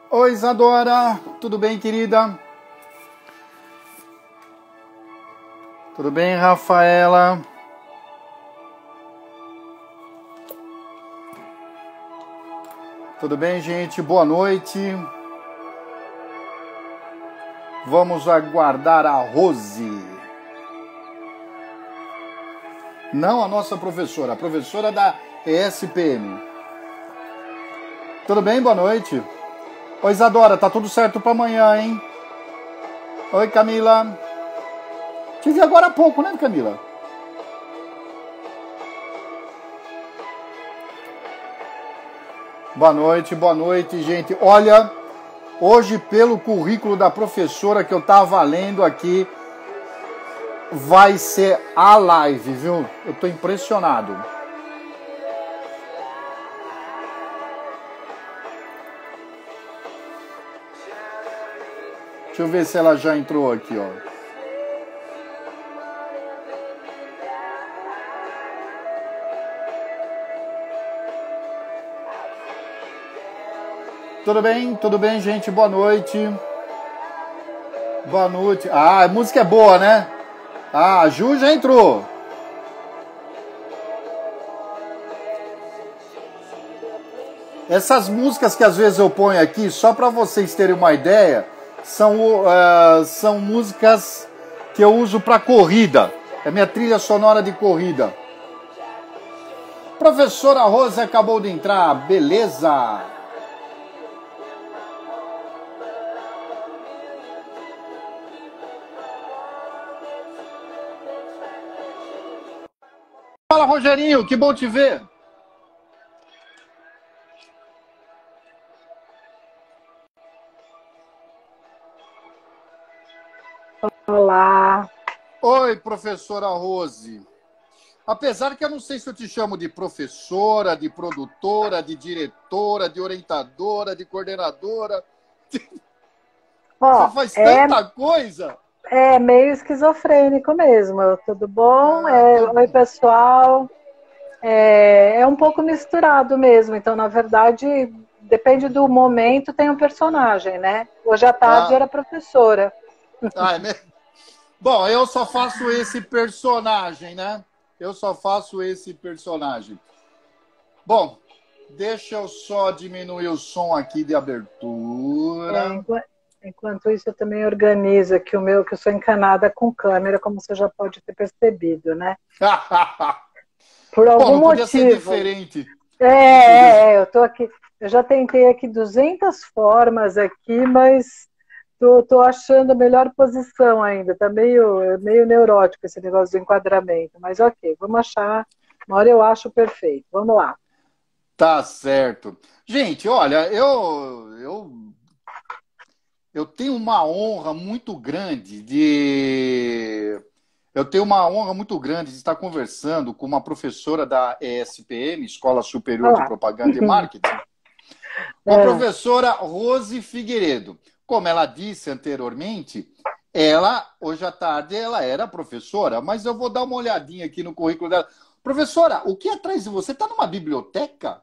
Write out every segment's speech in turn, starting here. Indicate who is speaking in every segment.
Speaker 1: Oi, Isadora, tudo bem, querida? Tudo bem, Rafaela? Tudo bem, gente? Boa noite. Vamos aguardar a Rose. Não a nossa professora, a professora da ESPM. Tudo bem? Boa noite. Oi, Isadora, tá tudo certo para amanhã, hein? Oi, Camila. Te vi agora há pouco, né, Camila? Boa noite, gente. Olha, hoje, pelo currículo da professora que eu tava lendo aqui, vai ser a live, viu? Eu tô impressionado. Deixa eu ver se ela já entrou aqui, ó. Tudo bem, gente? Boa noite. Boa noite. Ah, a música é boa, né? Ah, a Ju já entrou. Essas músicas que às vezes eu ponho aqui, só para vocês terem uma ideia, são músicas que eu uso para corrida. É minha trilha sonora de corrida. Professora Rose acabou de entrar, beleza? Fala, Rogerinho, que bom te ver.
Speaker 2: Olá.
Speaker 1: Oi, professora Rose. Apesar que eu não sei se eu te chamo de professora, de produtora, de diretora, de orientadora, de coordenadora. Você faz tanta coisa.
Speaker 2: É meio esquizofrênico mesmo. Tudo bom? Oi, pessoal. É um pouco misturado mesmo. Então, na verdade, depende do momento, tem um personagem, né? Hoje à tarde era professora.
Speaker 1: É mesmo? Bom, eu só faço esse personagem, né? Eu só faço esse personagem. Bom, deixa eu só diminuir o som aqui de abertura.
Speaker 2: Enquanto isso, eu também organizo aqui o meu, que eu sou encanada com câmera, como você já pode ter percebido, né? Por algum
Speaker 1: não podia
Speaker 2: motivo.
Speaker 1: Ser diferente.
Speaker 2: Eu tô aqui. Eu já tentei aqui 200 formas aqui, mas tô achando a melhor posição ainda. Tá meio neurótico esse negócio do enquadramento, mas ok, vamos achar. Uma hora eu acho perfeito. Vamos lá.
Speaker 1: Tá certo. Gente, olha, eu tenho uma honra muito grande de estar conversando com uma professora da ESPM, Escola Superior de Propaganda e Marketing, com a professora Rose Figueiredo. Como ela disse anteriormente, hoje à tarde, ela era professora, mas eu vou dar uma olhadinha aqui no currículo dela. Professora, o que é atrás de você? Está numa biblioteca?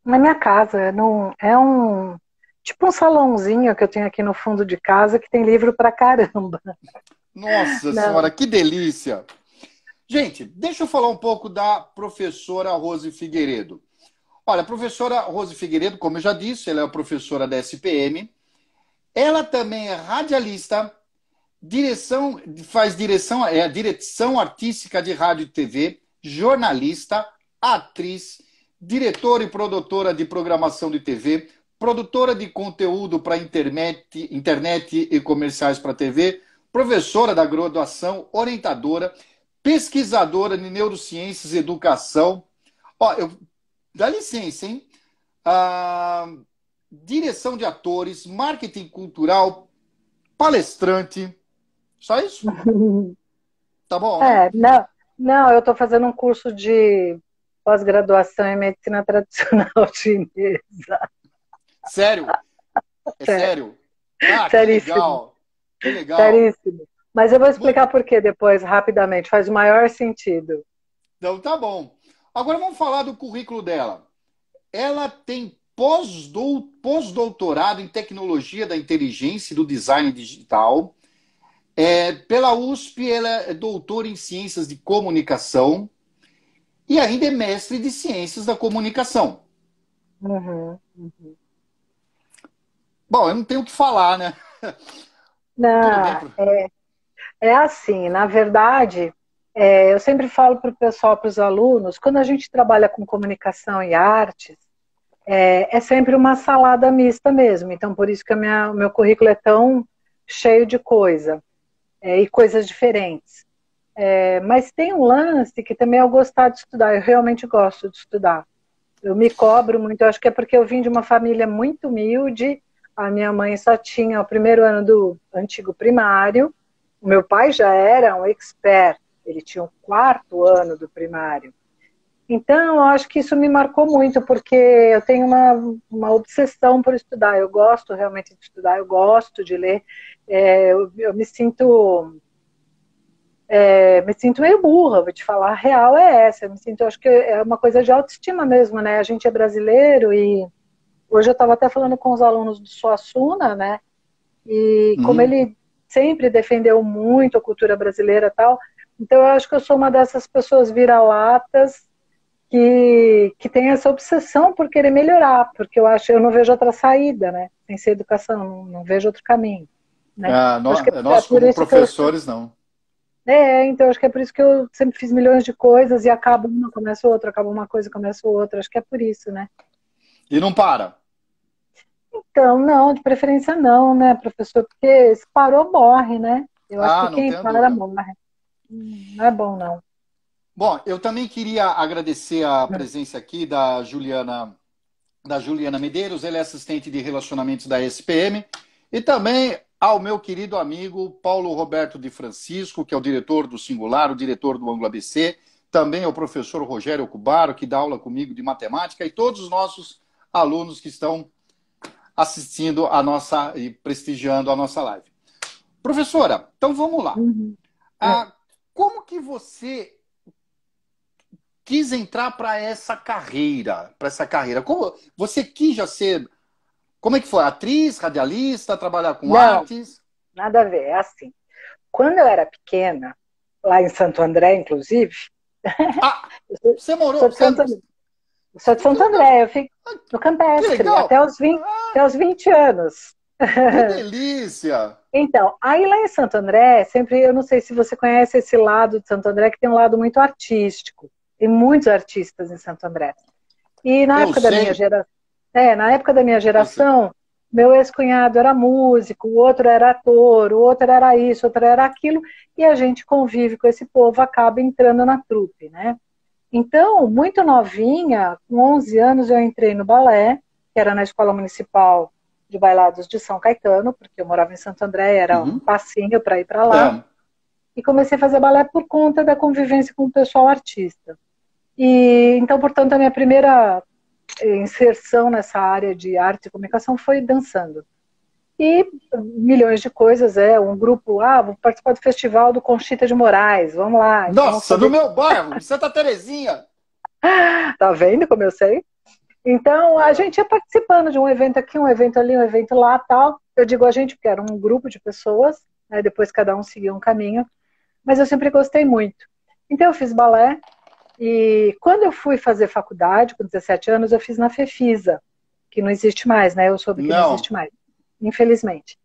Speaker 2: Na minha casa, é um tipo um salãozinho que eu tenho aqui no fundo de casa que tem livro pra caramba.
Speaker 1: Nossa Senhora, que delícia! Gente, deixa eu falar um pouco da professora Rose Figueiredo. Olha, a professora Rose Figueiredo, como eu já disse, ela é professora da SPM. Ela também é radialista, é a direção artística de rádio e TV, jornalista, atriz, diretora e produtora de programação de TV, produtora de conteúdo para internet e comerciais para TV, professora da graduação, orientadora, pesquisadora de neurociências e educação. Dá licença, hein? Direção de atores, marketing cultural, palestrante. Só isso? Tá bom, né?
Speaker 2: Não, eu estou fazendo um curso de pós-graduação em medicina tradicional chinesa.
Speaker 1: Sério? É sério? Ah,
Speaker 2: Seríssimo.
Speaker 1: Que legal.
Speaker 2: Seríssimo. Mas eu vou explicar por quê depois, rapidamente. Faz o maior sentido.
Speaker 1: Então, tá bom. Agora vamos falar do currículo dela. Ela tem pós-doutorado em tecnologia da inteligência e do design digital. Pela USP, ela é doutora em ciências de comunicação e ainda é mestre de ciências da comunicação.
Speaker 2: Uhum, uhum.
Speaker 1: Bom, eu não tenho o que falar, né? Tudo bem.
Speaker 2: Não, é assim, na verdade, eu sempre falo para o pessoal, para os alunos, quando a gente trabalha com comunicação e artes, é sempre uma salada mista mesmo. Então, por isso que o meu currículo é tão cheio de coisa, e coisas diferentes. Mas tem um lance que também é eu gostar de estudar, eu realmente gosto de estudar. Eu me cobro muito, eu acho que é porque eu vim de uma família muito humilde, a minha mãe só tinha o primeiro ano do antigo primário, o meu pai já era um expert, ele tinha o quarto ano do primário. Então, eu acho que isso me marcou muito, porque eu tenho uma obsessão por estudar, eu gosto realmente de estudar, eu gosto de ler, eu me sinto meio burra, vou te falar, a real é essa, acho que é uma coisa de autoestima mesmo, né, a gente é brasileiro e hoje eu estava até falando com os alunos do Suassuna, né, e como
Speaker 1: Uhum.
Speaker 2: ele sempre defendeu muito a cultura brasileira e tal, então eu acho que eu sou uma dessas pessoas vira-latas que tem essa obsessão por querer melhorar, porque eu não vejo outra saída, né, sem ser educação, não vejo outro caminho, né, acho que é
Speaker 1: Nós,
Speaker 2: por
Speaker 1: como
Speaker 2: isso que eu
Speaker 1: professores, não.
Speaker 2: então acho que é por isso que eu sempre fiz milhões de coisas e acabo uma, começa outra, acaba uma coisa, começa outra. Acho que é por isso, né?
Speaker 1: E não para.
Speaker 2: Então, não, de preferência não, né, professor? Porque se parou, morre, né? Eu acho que
Speaker 1: Não
Speaker 2: quem
Speaker 1: tenho
Speaker 2: para,
Speaker 1: dúvida.
Speaker 2: morre. Não é bom, não.
Speaker 1: Bom, eu também queria agradecer a presença aqui da Juliana Medeiros, ela é assistente de relacionamentos da SPM, e também ao meu querido amigo Paulo Roberto de Francisco, que é o diretor do Singular, o diretor do Ângulo ABC, também ao professor Rogério Cubaro, que dá aula comigo de matemática, e todos os nossos alunos que estão assistindo a nossa e prestigiando a nossa live. Professora, então vamos lá.
Speaker 2: Uhum.
Speaker 1: Como que você quis entrar para essa carreira? Como você quis já ser? Como é que foi? Atriz, radialista, trabalhar com
Speaker 2: Não,
Speaker 1: artes?
Speaker 2: nada a ver. É assim. Quando eu era pequena, lá em Santo André, inclusive,
Speaker 1: Ah,
Speaker 2: eu sou,
Speaker 1: você morou.
Speaker 2: sou de Santo André. Eu sou de Santo
Speaker 1: Então,
Speaker 2: André, eu fico no
Speaker 1: que
Speaker 2: Campestre,
Speaker 1: legal!
Speaker 2: até os 20 anos.
Speaker 1: Que delícia!
Speaker 2: Então, aí lá em Santo André, sempre, eu não sei se você conhece esse lado de Santo André, que tem um lado muito artístico. Tem muitos artistas em Santo André. E
Speaker 1: Eu sei,
Speaker 2: na época da minha
Speaker 1: eu sei.
Speaker 2: geração, meu ex-cunhado era músico, o outro era ator, o outro era isso, o outro era aquilo, e a gente convive com esse povo, acaba entrando na trupe, né? Então, muito novinha, com 11 anos, eu entrei no balé, que era na Escola Municipal de Bailados de São Caetano, porque eu morava em Santo André, era um
Speaker 1: Uhum.
Speaker 2: passinho para ir para lá,
Speaker 1: É.
Speaker 2: e comecei a fazer balé por conta da convivência com o pessoal artista. E então, portanto, a minha primeira inserção nessa área de arte e comunicação foi dançando. E milhões de coisas, um grupo, vou participar do festival do Conchita de Moraes, vamos lá, então vamos
Speaker 1: Nossa, no
Speaker 2: fazer.
Speaker 1: meu bairro, em Santa Terezinha.
Speaker 2: Tá vendo como eu sei? Então, a
Speaker 1: É.
Speaker 2: gente ia participando de um evento aqui, um evento ali, um evento lá, tal. Eu digo a gente porque era um grupo de pessoas, né? Depois cada um seguia um caminho, mas eu sempre gostei muito. Então, eu fiz balé e quando eu fui fazer faculdade, com 17 anos, eu fiz na Fefisa, que não existe mais, né? Eu soube que não
Speaker 1: Não.
Speaker 2: existe mais, infelizmente.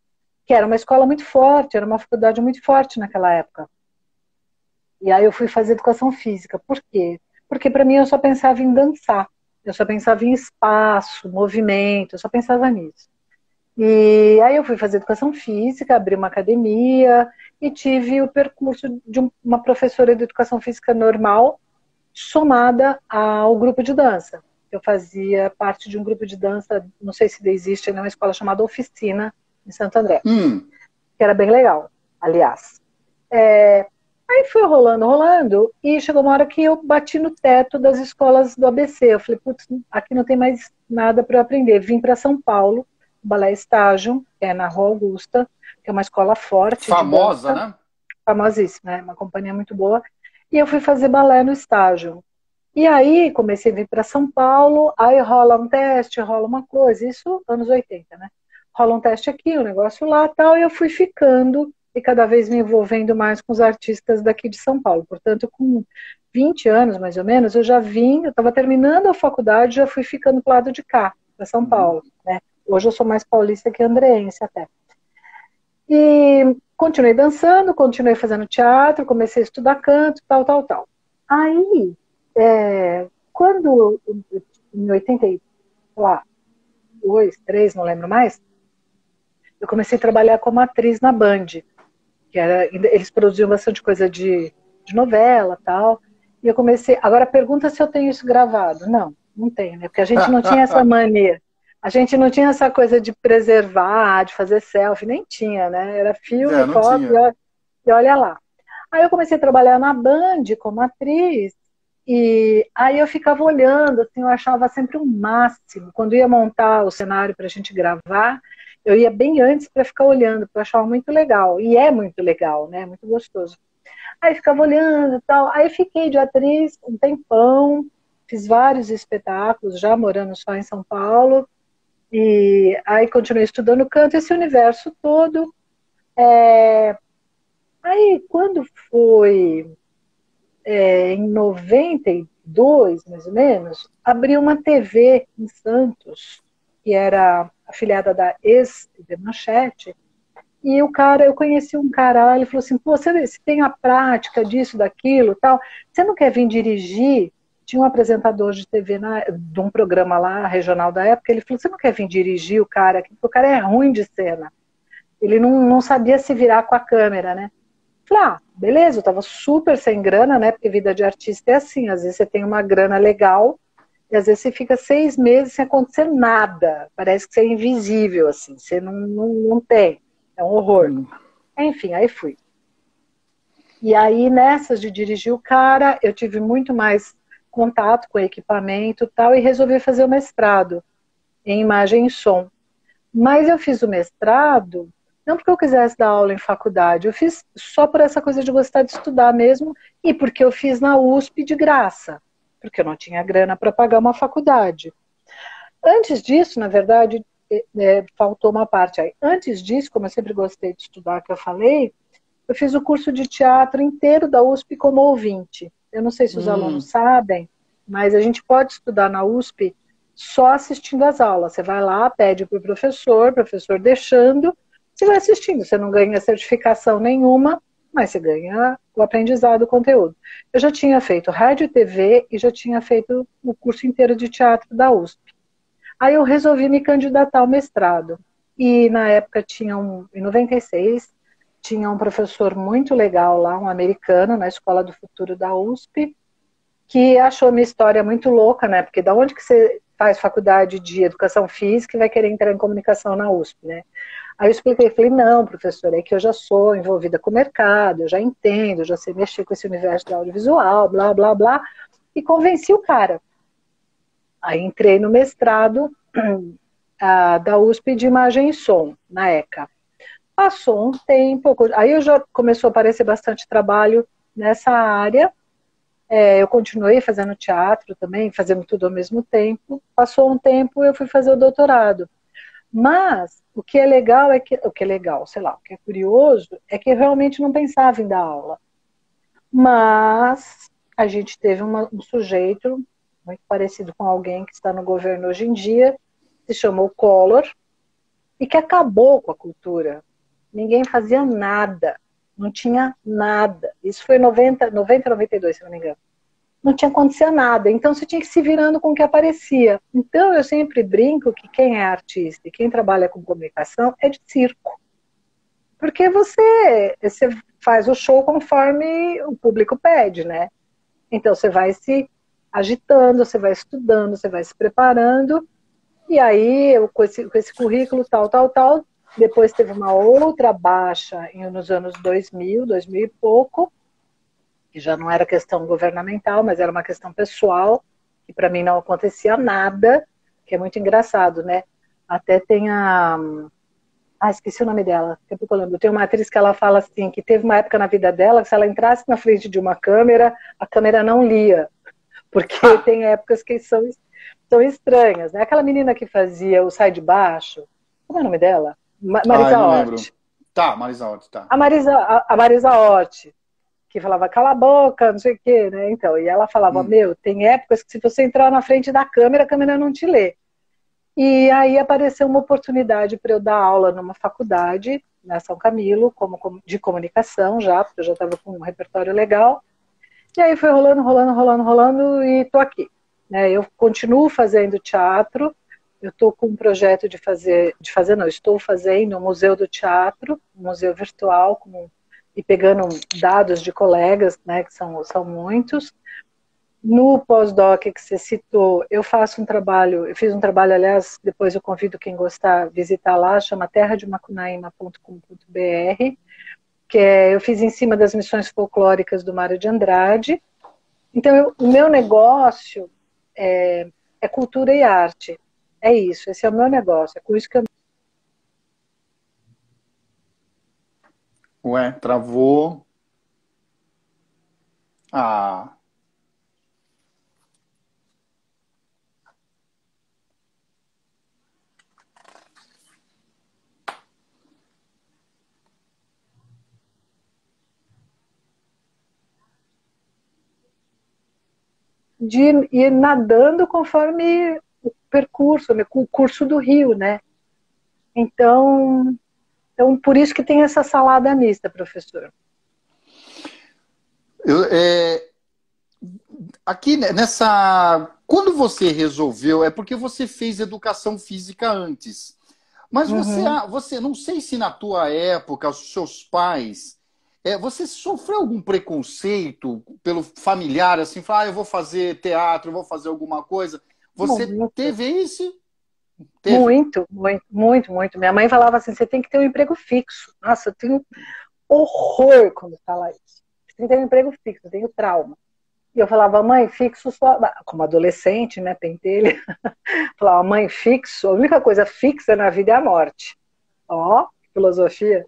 Speaker 2: Que era uma escola muito forte, era uma faculdade muito forte naquela época. E aí eu fui fazer educação física. Por quê? Porque para mim eu só pensava em dançar. Eu só pensava em espaço, movimento, eu só pensava nisso. E aí eu fui fazer educação física, abri uma academia e tive o percurso de uma professora de educação física normal, somada ao grupo de dança. Eu fazia parte de um grupo de dança, não sei se ainda existe, é uma escola chamada Oficina, em Santo André,
Speaker 1: Hum.
Speaker 2: que era bem legal, aliás. Aí foi rolando, rolando, e chegou uma hora que eu bati no teto das escolas do ABC. Eu falei, putz, aqui não tem mais nada para eu aprender. Vim para São Paulo, Balé Estágio, que é na Rua Augusta, que é uma escola forte de dança,
Speaker 1: Famosa, né?
Speaker 2: famosíssima, né? Uma companhia muito boa. E eu fui fazer balé no estágio. E aí comecei a vir para São Paulo, aí rola um teste, rola uma coisa, isso anos 80, né? Rola um teste aqui, um negócio lá, tal, e eu fui ficando e cada vez me envolvendo mais com os artistas daqui de São Paulo. Portanto, com 20 anos, mais ou menos, eu já vim, eu estava terminando a faculdade, já fui ficando pro lado de cá, para São Paulo, né? Hoje eu sou mais paulista que andreense até. E continuei dançando, continuei fazendo teatro, comecei a estudar canto, tal, tal, tal. Aí, quando, em 82, 3, não lembro mais, eu comecei a trabalhar como atriz na Band, que era, eles produziam bastante coisa de novela, tal, e eu comecei, agora pergunta se eu tenho isso gravado. Não, não tenho, né, porque a gente não tinha essa mania, a gente não tinha essa coisa de preservar, de fazer selfie, nem tinha, né, era filme,
Speaker 1: Não
Speaker 2: foto,
Speaker 1: tinha.
Speaker 2: e olha lá. Aí eu comecei a trabalhar na Band como atriz, e aí eu ficava olhando, assim, eu achava sempre o máximo. Quando ia montar o cenário para a gente gravar, eu ia bem antes para ficar olhando, porque eu achava muito legal. E é muito legal, né? Muito gostoso. Aí ficava olhando e tal. Aí fiquei de atriz um tempão, fiz vários espetáculos, já morando só em São Paulo. E aí continuei estudando canto, esse universo todo. Aí quando foi em 92, mais ou menos, abriu uma TV em Santos, que era afiliada da ex-TV Manchete, e o cara, eu conheci um cara lá, ele falou assim, pô, você tem a prática disso, daquilo, tal, você não quer vir dirigir? Tinha um apresentador de TV de um programa lá, regional da época, ele falou, você não quer vir dirigir o cara aqui? Porque o cara é ruim de cena. Ele não sabia se virar com a câmera, né? Falei, beleza, eu tava super sem grana, né? Porque vida de artista é assim, às vezes você tem uma grana legal e às vezes você fica 6 meses sem acontecer nada. Parece que você é invisível, assim, você não tem. É um horror. Enfim, aí fui. E aí, nessas de dirigir o cara, eu tive muito mais contato com o equipamento e tal, e resolvi fazer o mestrado em imagem e som. Mas eu fiz o mestrado não porque eu quisesse dar aula em faculdade, eu fiz só por essa coisa de gostar de estudar mesmo e porque eu fiz na USP de graça, porque eu não tinha grana para pagar uma faculdade. Antes disso, na verdade, faltou uma parte aí. Antes disso, como eu sempre gostei de estudar, que eu falei, eu fiz o curso de teatro inteiro da USP como ouvinte. Eu não sei se os alunos sabem, mas a gente pode estudar na USP só assistindo às aulas. Você vai lá, pede para o professor deixando, você vai assistindo. Você não ganha certificação nenhuma, mas você ganha o aprendizado, o conteúdo. Eu já tinha feito rádio e TV e já tinha feito o curso inteiro de teatro da USP. Aí eu resolvi me candidatar ao mestrado. E na época em 96, tinha um professor muito legal lá, um americano, na Escola do Futuro da USP, que achou minha história muito louca, né? Porque da onde que você faz faculdade de educação física e vai querer entrar em comunicação na USP, né? Aí eu expliquei, falei, não, professor, é que eu já sou envolvida com o mercado, eu já entendo, eu já sei mexer com esse universo do audiovisual, blá, blá, blá, e convenci o cara. Aí entrei no mestrado da USP de Imagem e Som, na ECA. Passou um tempo, aí já começou a aparecer bastante trabalho nessa área, eu continuei fazendo teatro também, fazendo tudo ao mesmo tempo. Passou um tempo, eu fui fazer o doutorado. Mas o que é legal o que é legal, sei lá, o que é curioso é que eu realmente não pensava em dar aula. Mas a gente teve um sujeito muito parecido com alguém que está no governo hoje em dia, se chamou Collor, e que acabou com a cultura. Ninguém fazia nada, não tinha nada. Isso foi em 92, se não me engano. Não tinha acontecido nada, então você tinha que ir se virando com o que aparecia. Então eu sempre brinco que quem é artista e quem trabalha com comunicação é de circo. Porque você faz o show conforme o público pede, né? Então você vai se agitando, você vai estudando, você vai se preparando, e aí com esse currículo tal, depois teve uma outra baixa nos anos 2000 e pouco, que já não era questão governamental, mas era uma questão pessoal, que para mim não acontecia nada, que é muito engraçado, né? Até tem esqueci o nome dela, daqui a pouco eu lembro. Tem uma atriz que ela fala assim, que teve uma época na vida dela que se ela entrasse na frente de uma câmera, a câmera não lia, Porque tem épocas que são estranhas, né? Aquela menina que fazia o Sai de Baixo, como é o nome dela?
Speaker 1: Ah, eu
Speaker 2: Marisa
Speaker 1: não
Speaker 2: Hort.
Speaker 1: lembro. Tá, Marisa Hort, tá.
Speaker 2: A Marisa Hort, que falava, cala a boca, não sei o quê, né? Então, e ela falava,
Speaker 1: Hum.
Speaker 2: meu, tem épocas que se você entrar na frente da câmera, a câmera não te lê. E aí apareceu uma oportunidade para eu dar aula numa faculdade, na São Camilo, de comunicação já, porque eu já estava com um repertório legal. E aí foi rolando, rolando, rolando, rolando e tô aqui. Né? Eu continuo fazendo teatro, eu estou com um projeto não, estou fazendo um museu do teatro, um museu virtual, e pegando dados de colegas, né, que são muitos. No pós-doc que você citou, eu fiz um trabalho, aliás, depois eu convido quem gostar a visitar lá, chama terradeMacunaíma.com.br, eu fiz em cima das missões folclóricas do Mário de Andrade. Então, o meu negócio é cultura e arte. É isso, esse é o meu negócio. É com isso que eu...
Speaker 1: Ué, travou. Ah,
Speaker 2: De ir nadando conforme o percurso, o curso do rio, né? Então, por isso que tem essa salada mista, professor.
Speaker 1: eu, aqui nessa. Quando você resolveu, é porque você fez educação física antes. Mas
Speaker 2: Uhum.
Speaker 1: você não sei se na tua época, os seus pais, você sofreu algum preconceito pelo familiar, assim, falar, eu vou fazer teatro, eu vou fazer alguma coisa. Você
Speaker 2: Muito,
Speaker 1: teve isso? Teve?
Speaker 2: muito, muito, muito, muito. Minha mãe falava assim, você tem que ter um emprego fixo. Nossa, eu tenho horror quando fala isso. Você tem que ter um emprego fixo, eu tenho trauma. E eu falava, mãe, fixo só. Como adolescente, né, pentelha. Falava, mãe, fixo, a única coisa fixa na vida é a morte. Ó, filosofia.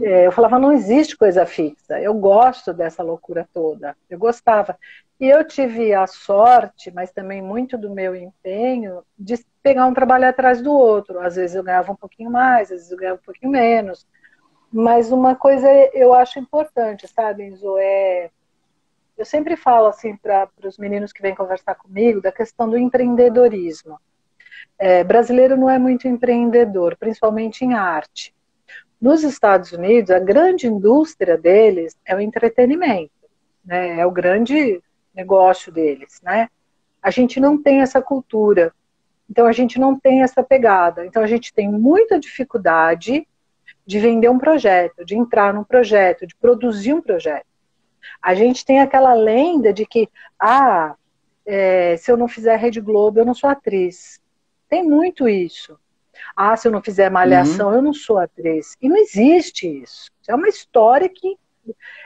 Speaker 2: Eu falava, não existe coisa fixa. Eu gosto dessa loucura toda. Eu gostava. E eu tive a sorte, mas também muito do meu empenho, de pegar um trabalho atrás do outro. Às vezes eu ganhava um pouquinho mais, às vezes eu ganhava um pouquinho menos. Mas uma coisa eu acho importante, sabe, Enzo? Eu sempre falo assim para os meninos que vêm conversar comigo da questão do empreendedorismo. Brasileiro não é muito empreendedor, principalmente em arte. Nos Estados Unidos, a grande indústria deles é o entretenimento, né? É o grande negócio deles, né? A gente não tem essa cultura, então a gente não tem essa pegada. Então a gente tem muita dificuldade de vender um projeto, de entrar num projeto, de produzir um projeto. A gente tem aquela lenda de que, se eu não fizer Rede Globo, eu não sou atriz. Tem muito isso. Se eu não fizer
Speaker 1: Uhum.
Speaker 2: Malhação, eu não sou atriz. E não existe isso. É uma história que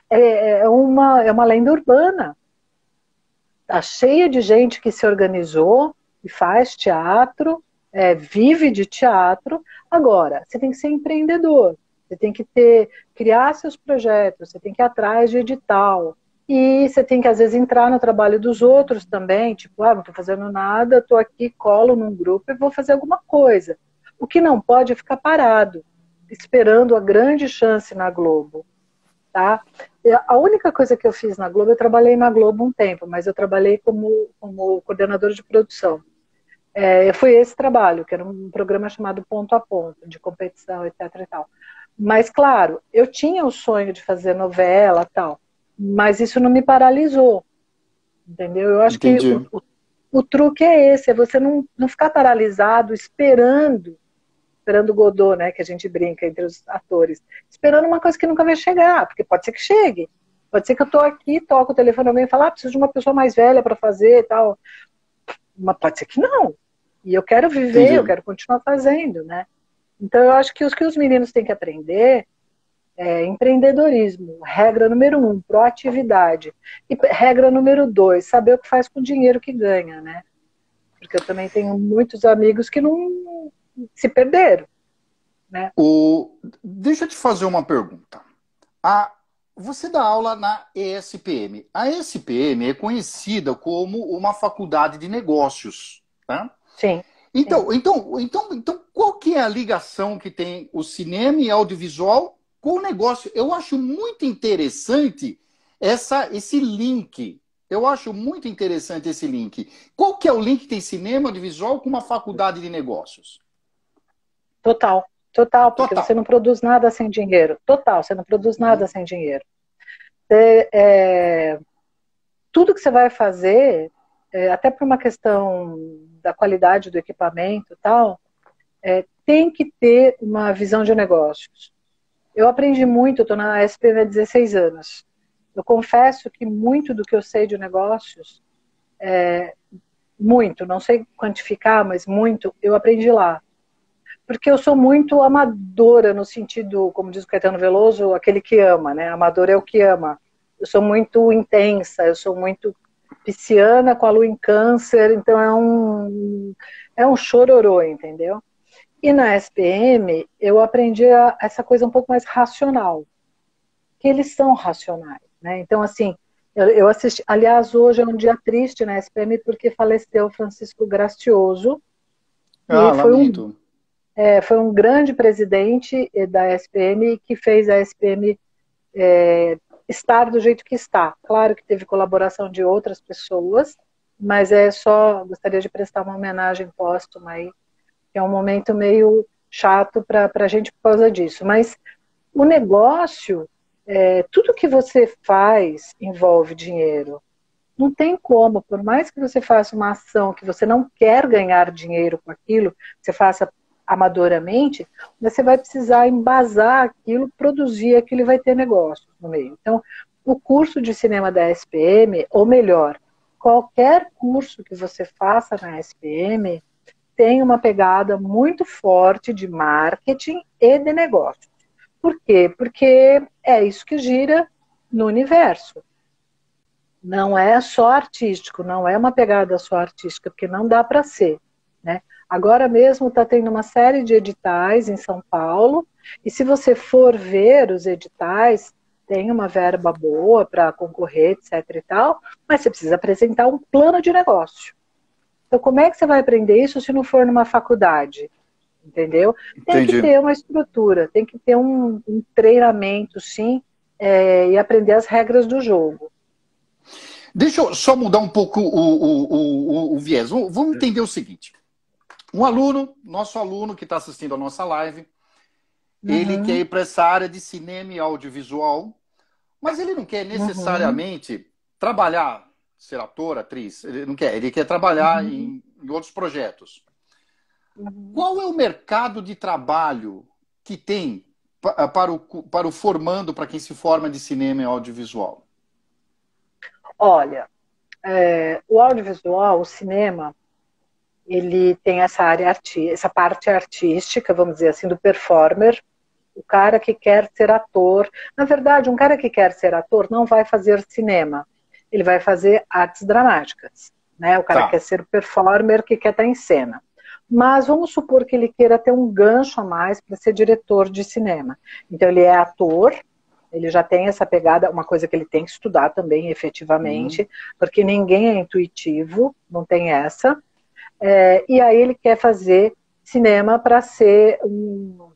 Speaker 2: é uma lenda urbana. Está cheia de gente que se organizou e faz teatro, vive de teatro. Agora, você tem que ser empreendedor. Você tem que criar seus projetos, você tem que ir atrás de edital. E você tem que, às vezes, entrar no trabalho dos outros também, tipo, não estou fazendo nada, estou aqui, colo num grupo e vou fazer alguma coisa. O que não pode é ficar parado, esperando a grande chance na Globo. Tá? A única coisa que eu fiz na Globo, eu trabalhei na Globo um tempo, mas eu trabalhei como coordenador de produção. Foi esse trabalho, que era um programa chamado Ponto a Ponto, de competição, etc. e tal. Mas, claro, eu tinha o sonho de fazer novela e tal, mas isso não me paralisou, entendeu? Eu acho que
Speaker 1: Entendi.
Speaker 2: o truque é esse, é você não ficar paralisado esperando o Godot, né, que a gente brinca entre os atores, esperando uma coisa que nunca vai chegar, porque pode ser que chegue. Pode ser que eu tô aqui, toco o telefone, alguém fala, preciso de uma pessoa mais velha para fazer e tal. Mas pode ser que não. E eu quero viver, eu
Speaker 1: Entendi.
Speaker 2: quero continuar fazendo, né? Então eu acho que os meninos têm que aprender empreendedorismo, regra número 1, proatividade. E regra número 2, saber o que faz com o dinheiro que ganha, né? Porque eu também tenho muitos amigos que não se perderam, né?
Speaker 1: Deixa eu te fazer uma pergunta. você dá aula na ESPM. A ESPM é conhecida como uma faculdade de negócios, tá?
Speaker 2: Sim, sim.
Speaker 1: Então, qual que é a ligação que tem o cinema e audiovisual com o negócio? Eu acho muito interessante esse link. Eu acho muito interessante esse link. Qual que é o link que tem cinema, audiovisual com uma faculdade de negócios?
Speaker 2: Total, total, porque
Speaker 1: Total.
Speaker 2: você não produz nada sem dinheiro. Total, você não produz nada
Speaker 1: Uhum.
Speaker 2: sem dinheiro. Você, tudo que você vai fazer, até por uma questão da qualidade do equipamento e tal, tem que ter uma visão de negócios. Eu aprendi muito, eu estou na SPM há 16 anos. Eu confesso que muito do que eu sei de negócios, muito, não sei quantificar, mas muito, eu aprendi lá. Porque eu sou muito amadora no sentido, como diz o Caetano Veloso, aquele que ama, né? Amador é o que ama. Eu sou muito intensa, eu sou muito pisciana com a lua em câncer, então é um chororô, entendeu? E na SPM eu aprendi essa coisa um pouco mais racional, que eles são racionais, né? Então, assim, eu assisti, aliás, hoje é um dia triste na SPM porque faleceu Francisco Gracioso,
Speaker 1: Ah,
Speaker 2: que
Speaker 1: lamento.
Speaker 2: foi um grande presidente da SPM que fez a SPM estar do jeito que está. Claro que teve colaboração de outras pessoas, mas gostaria de prestar uma homenagem póstuma aí, que é um momento meio chato para a gente por causa disso. Mas o negócio, tudo que você faz envolve dinheiro. Não tem como, por mais que você faça uma ação que você não quer ganhar dinheiro com aquilo, você faça amadoramente, você vai precisar embasar aquilo, produzir aquilo e vai ter negócio no meio. Então, o curso de cinema da SPM, ou melhor, qualquer curso que você faça na SPM, tem uma pegada muito forte de marketing e de negócio. Por quê? Porque é isso que gira no universo. Não é só artístico, não é uma pegada só artística, porque não dá para ser, né? Agora mesmo está tendo uma série de editais em São Paulo, e se você for ver os editais, tem uma verba boa para concorrer, etc e tal, mas você precisa apresentar um plano de negócio. Então, como é que você vai aprender isso se não for numa faculdade? Entendeu? Tem que
Speaker 1: Entendi.
Speaker 2: ter uma estrutura, tem que ter um treinamento, sim, e aprender as regras do jogo.
Speaker 1: Deixa eu só mudar um pouco o viés. Vamos entender o seguinte. Um aluno, nosso aluno que está assistindo a nossa live, ele quer
Speaker 2: Uhum,
Speaker 1: ir para essa área de cinema e audiovisual, mas ele não quer
Speaker 2: uhum,
Speaker 1: necessariamente trabalhar, ser ator, atriz. Ele não quer, ele quer trabalhar
Speaker 2: uhum,
Speaker 1: em outros projetos.
Speaker 2: uhum.
Speaker 1: Qual é o mercado de trabalho que tem para o formando, para quem se forma de cinema e audiovisual?
Speaker 2: Olha, o audiovisual, o cinema, ele tem essa área essa parte artística, vamos dizer assim, do performer, o cara que quer ser ator. Na verdade, um cara que quer ser ator não vai fazer cinema, ele vai fazer artes dramáticas, né? O cara quer
Speaker 1: Tá.
Speaker 2: ser performer, que quer estar em cena. Mas vamos supor que ele queira ter um gancho a mais para ser diretor de cinema. Então ele é ator, ele já tem essa pegada, uma coisa que ele tem que estudar também,
Speaker 1: Uhum.
Speaker 2: efetivamente, porque ninguém é intuitivo, não tem essa. E aí ele quer fazer cinema para ser um,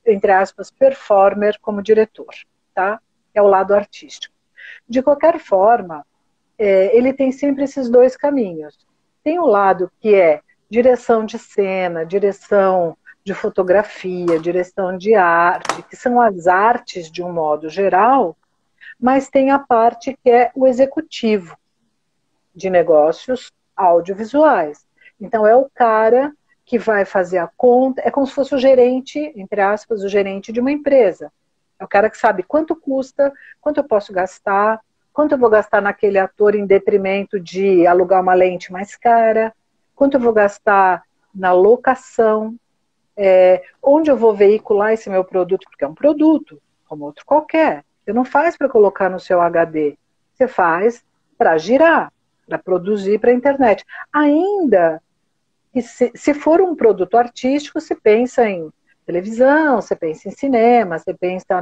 Speaker 2: entre aspas, performer como diretor, tá? É o lado artístico. De qualquer forma, ele tem sempre esses dois caminhos. Tem o lado que é direção de cena, direção de fotografia, direção de arte, que são as artes de um modo geral, mas tem a parte que é o executivo de negócios audiovisuais. Então, é o cara que vai fazer a conta, é como se fosse o gerente, entre aspas, o gerente de uma empresa. É o cara que sabe quanto custa, quanto eu posso gastar, quanto eu vou gastar naquele ator em detrimento de alugar uma lente mais cara, quanto eu vou gastar na locação, onde eu vou veicular esse meu produto, porque é um produto, como outro qualquer. Você não faz para colocar no seu HD, você faz para girar, para produzir para a internet. Ainda que se for um produto artístico, você pensa em televisão, você pensa em cinema, você pensa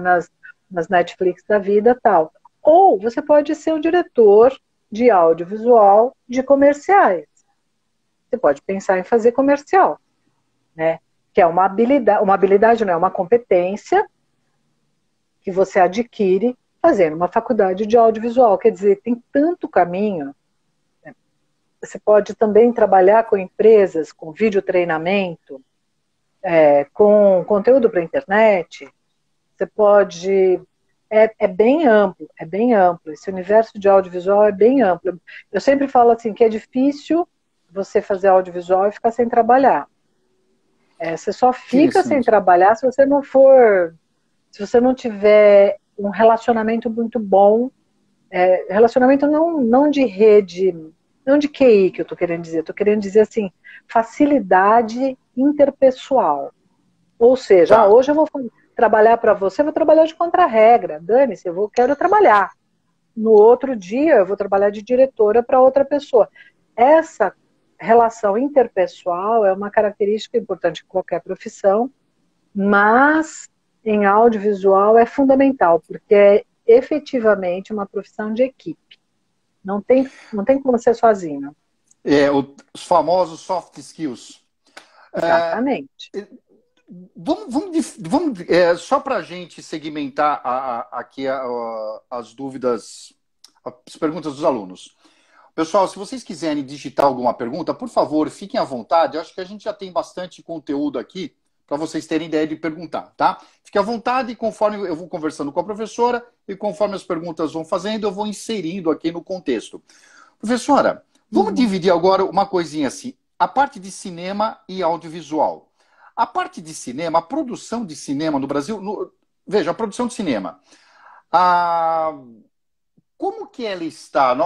Speaker 2: nas Netflix da vida, tal. Ou você pode ser um diretor de audiovisual de comerciais. Você pode pensar em fazer comercial, né? Que é uma habilidade, não é uma competência que você adquire fazendo uma faculdade de audiovisual. Quer dizer, tem tanto caminho. Você pode também trabalhar com empresas, com videotreinamento, com conteúdo para a internet. Você pode... É bem amplo, é bem amplo. Esse universo de audiovisual é bem amplo. Eu sempre falo assim, que é difícil você fazer audiovisual e ficar sem trabalhar. Você só fica sem trabalhar se você não tiver um relacionamento muito bom, relacionamento não de rede, não de QI que eu estou querendo dizer assim, facilidade interpessoal. Ou seja, hoje eu vou trabalhar para você, eu vou trabalhar de contra-regra, dane-se, quero trabalhar. No outro dia eu vou trabalhar de diretora para outra pessoa. Essa relação interpessoal é uma característica importante de qualquer profissão, mas em audiovisual é fundamental, porque é efetivamente uma profissão de equipe. Não tem como ser sozinho.
Speaker 1: Os famosos soft skills.
Speaker 2: Exatamente.
Speaker 1: Vamos só para a gente segmentar aqui as dúvidas, as perguntas dos alunos. Pessoal, se vocês quiserem digitar alguma pergunta, por favor, fiquem à vontade. Eu acho que a gente já tem bastante conteúdo aqui para vocês terem ideia de perguntar, tá? Fique à vontade, conforme eu vou conversando com a professora e conforme as perguntas vão fazendo, eu vou inserindo aqui no contexto. Professora, vamos dividir agora uma coisinha assim, a parte de cinema e audiovisual. A parte de cinema, a produção de cinema no Brasil, veja, a produção de cinema, como que ela está?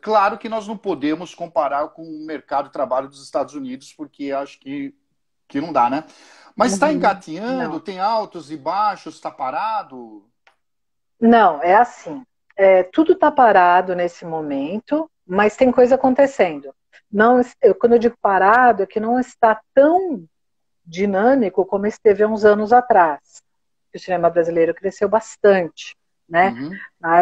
Speaker 1: Claro que nós não podemos comparar com o mercado de trabalho dos Estados Unidos, porque acho que não dá, né? Mas está engatinhando,
Speaker 2: Não.
Speaker 1: tem altos e baixos, está parado?
Speaker 2: Não, é assim. Tudo está parado nesse momento, mas tem coisa acontecendo. Quando eu digo parado, é que não está tão dinâmico como esteve há uns anos atrás. O cinema brasileiro cresceu bastante, né?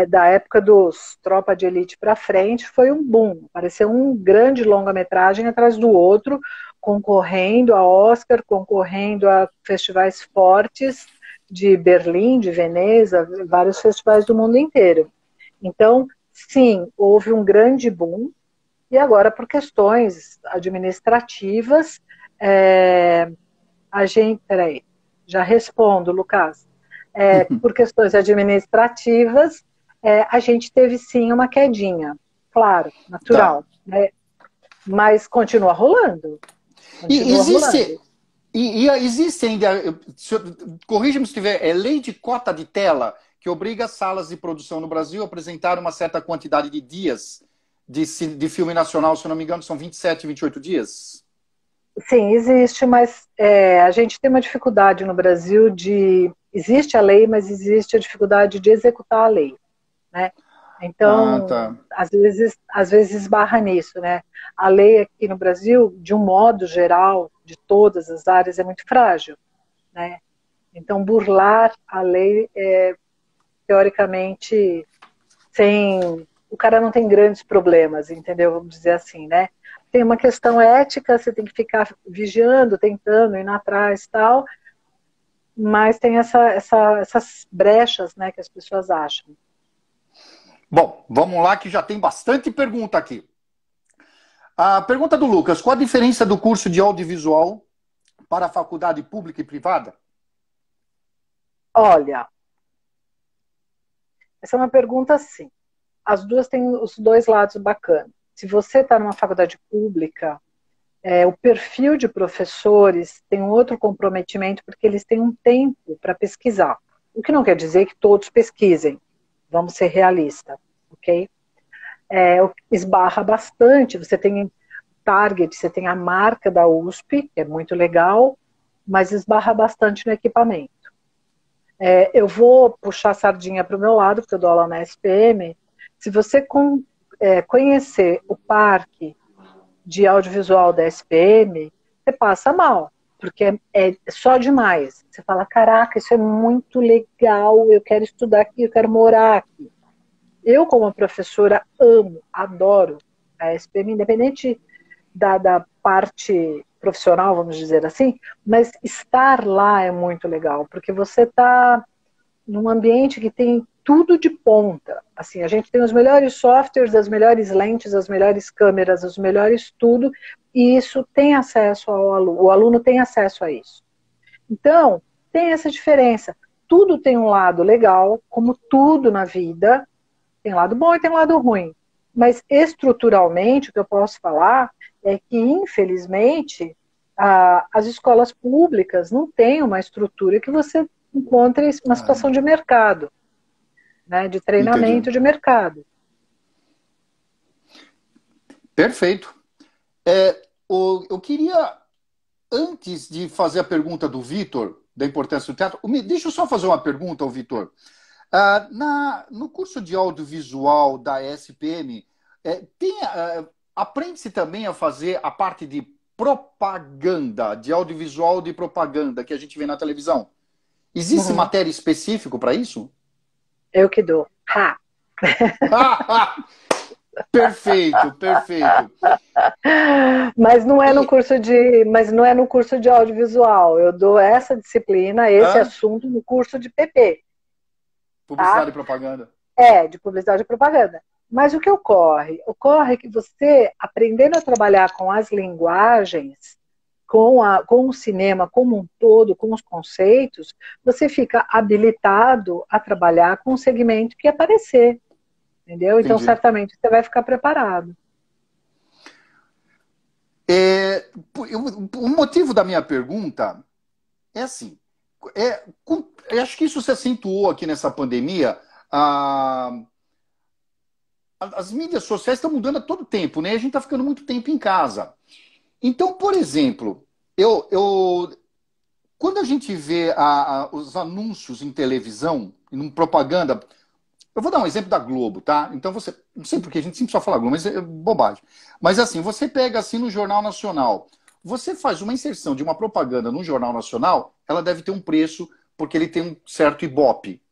Speaker 2: Da época dos Tropa de Elite para frente, foi um boom. Apareceu um grande longa-metragem atrás do outro, concorrendo a Oscar, concorrendo a festivais fortes de Berlim, de Veneza, vários festivais do mundo inteiro. Então, sim, houve um grande boom, e agora, por questões administrativas, peraí, já respondo, Lucas. Por questões administrativas, a gente teve sim uma quedinha, claro, natural,
Speaker 1: Tá.
Speaker 2: né? Mas continua rolando.
Speaker 1: Existe ainda, corrija-me se estiver, lei de cota de tela que obriga as salas de produção no Brasil a apresentar uma certa quantidade de dias de filme nacional, se eu não me engano, são 27, 28 dias?
Speaker 2: Sim, existe, mas a gente tem uma dificuldade no Brasil existe a lei, mas existe a dificuldade de executar a lei, né? Então, às vezes esbarra nisso, né? A lei aqui no Brasil, de um modo geral, de todas as áreas, é muito frágil, né? Então, burlar a lei, teoricamente, o cara não tem grandes problemas, entendeu? Vamos dizer assim, né? Tem uma questão ética, você tem que ficar vigiando, tentando, indo atrás e tal, mas tem essas brechas, né, que as pessoas acham.
Speaker 1: Bom, vamos lá que já tem bastante pergunta aqui. A pergunta do Lucas: qual a diferença do curso de audiovisual para a faculdade pública e privada?
Speaker 2: Olha, essa é uma pergunta assim. As duas têm os dois lados bacanas. Se você está numa faculdade pública, o perfil de professores tem um outro comprometimento, porque eles têm um tempo para pesquisar. O que não quer dizer que todos pesquisem. Vamos ser realistas, ok? Esbarra bastante, você tem target, você tem a marca da USP, que é muito legal, mas esbarra bastante no equipamento. Eu vou puxar a sardinha para o meu lado, porque eu dou aula na SPM. Se você conhecer o parque de audiovisual da SPM, você passa mal. porque é só demais. Você fala, caraca, isso é muito legal, eu quero estudar aqui, eu quero morar aqui. Eu, como professora, amo, adoro a SPM, independente da parte profissional, vamos dizer assim, mas estar lá é muito legal, porque você está num ambiente que tem tudo de ponta. Assim, a gente tem os melhores softwares, as melhores lentes, as melhores câmeras, os melhores tudo, e isso tem acesso ao aluno, o aluno tem acesso a isso. Então, tem essa diferença. Tudo tem um lado legal, como tudo na vida, tem lado bom e tem lado ruim. Mas estruturalmente, o que eu posso falar é que, infelizmente, as escolas públicas não têm uma estrutura que você encontre uma situação de mercado, né, de treinamento
Speaker 1: Entendi.
Speaker 2: de mercado.
Speaker 1: Perfeito. Eu queria, antes de fazer a pergunta do Vitor, da importância do teatro, deixa eu só fazer uma pergunta ao Vitor. No curso de audiovisual da SPM, aprende-se também a fazer a parte de propaganda, de audiovisual de propaganda que a gente vê na televisão. Existe
Speaker 2: Uhum.
Speaker 1: matéria específica para isso?
Speaker 2: Eu que dou. Ha!
Speaker 1: Perfeito, perfeito.
Speaker 2: Mas não é no
Speaker 1: E,
Speaker 2: curso mas não é no curso de audiovisual. Eu dou essa disciplina, esse assunto no curso de PP, tá?
Speaker 1: publicidade e propaganda.
Speaker 2: De publicidade e propaganda. Mas o que ocorre? Ocorre que você, aprendendo a trabalhar com as linguagens, com o cinema como um todo, com os conceitos, você fica habilitado a trabalhar com o segmento que aparecer, entendeu? Então,
Speaker 1: Entendi.
Speaker 2: certamente, você vai ficar preparado.
Speaker 1: O motivo da minha pergunta é assim, eu acho que isso se acentuou aqui nessa pandemia. As mídias sociais estão mudando a todo tempo, né? A gente está ficando muito tempo em casa. Então, por exemplo, quando a gente vê os anúncios em televisão, em propaganda, eu vou dar um exemplo da Globo, tá? Então você, não sei porque a gente sempre só fala Globo, mas é bobagem. Mas assim, você pega assim no Jornal Nacional, você faz uma inserção de uma propaganda no Jornal Nacional, ela deve ter um preço porque ele tem um certo Ibope.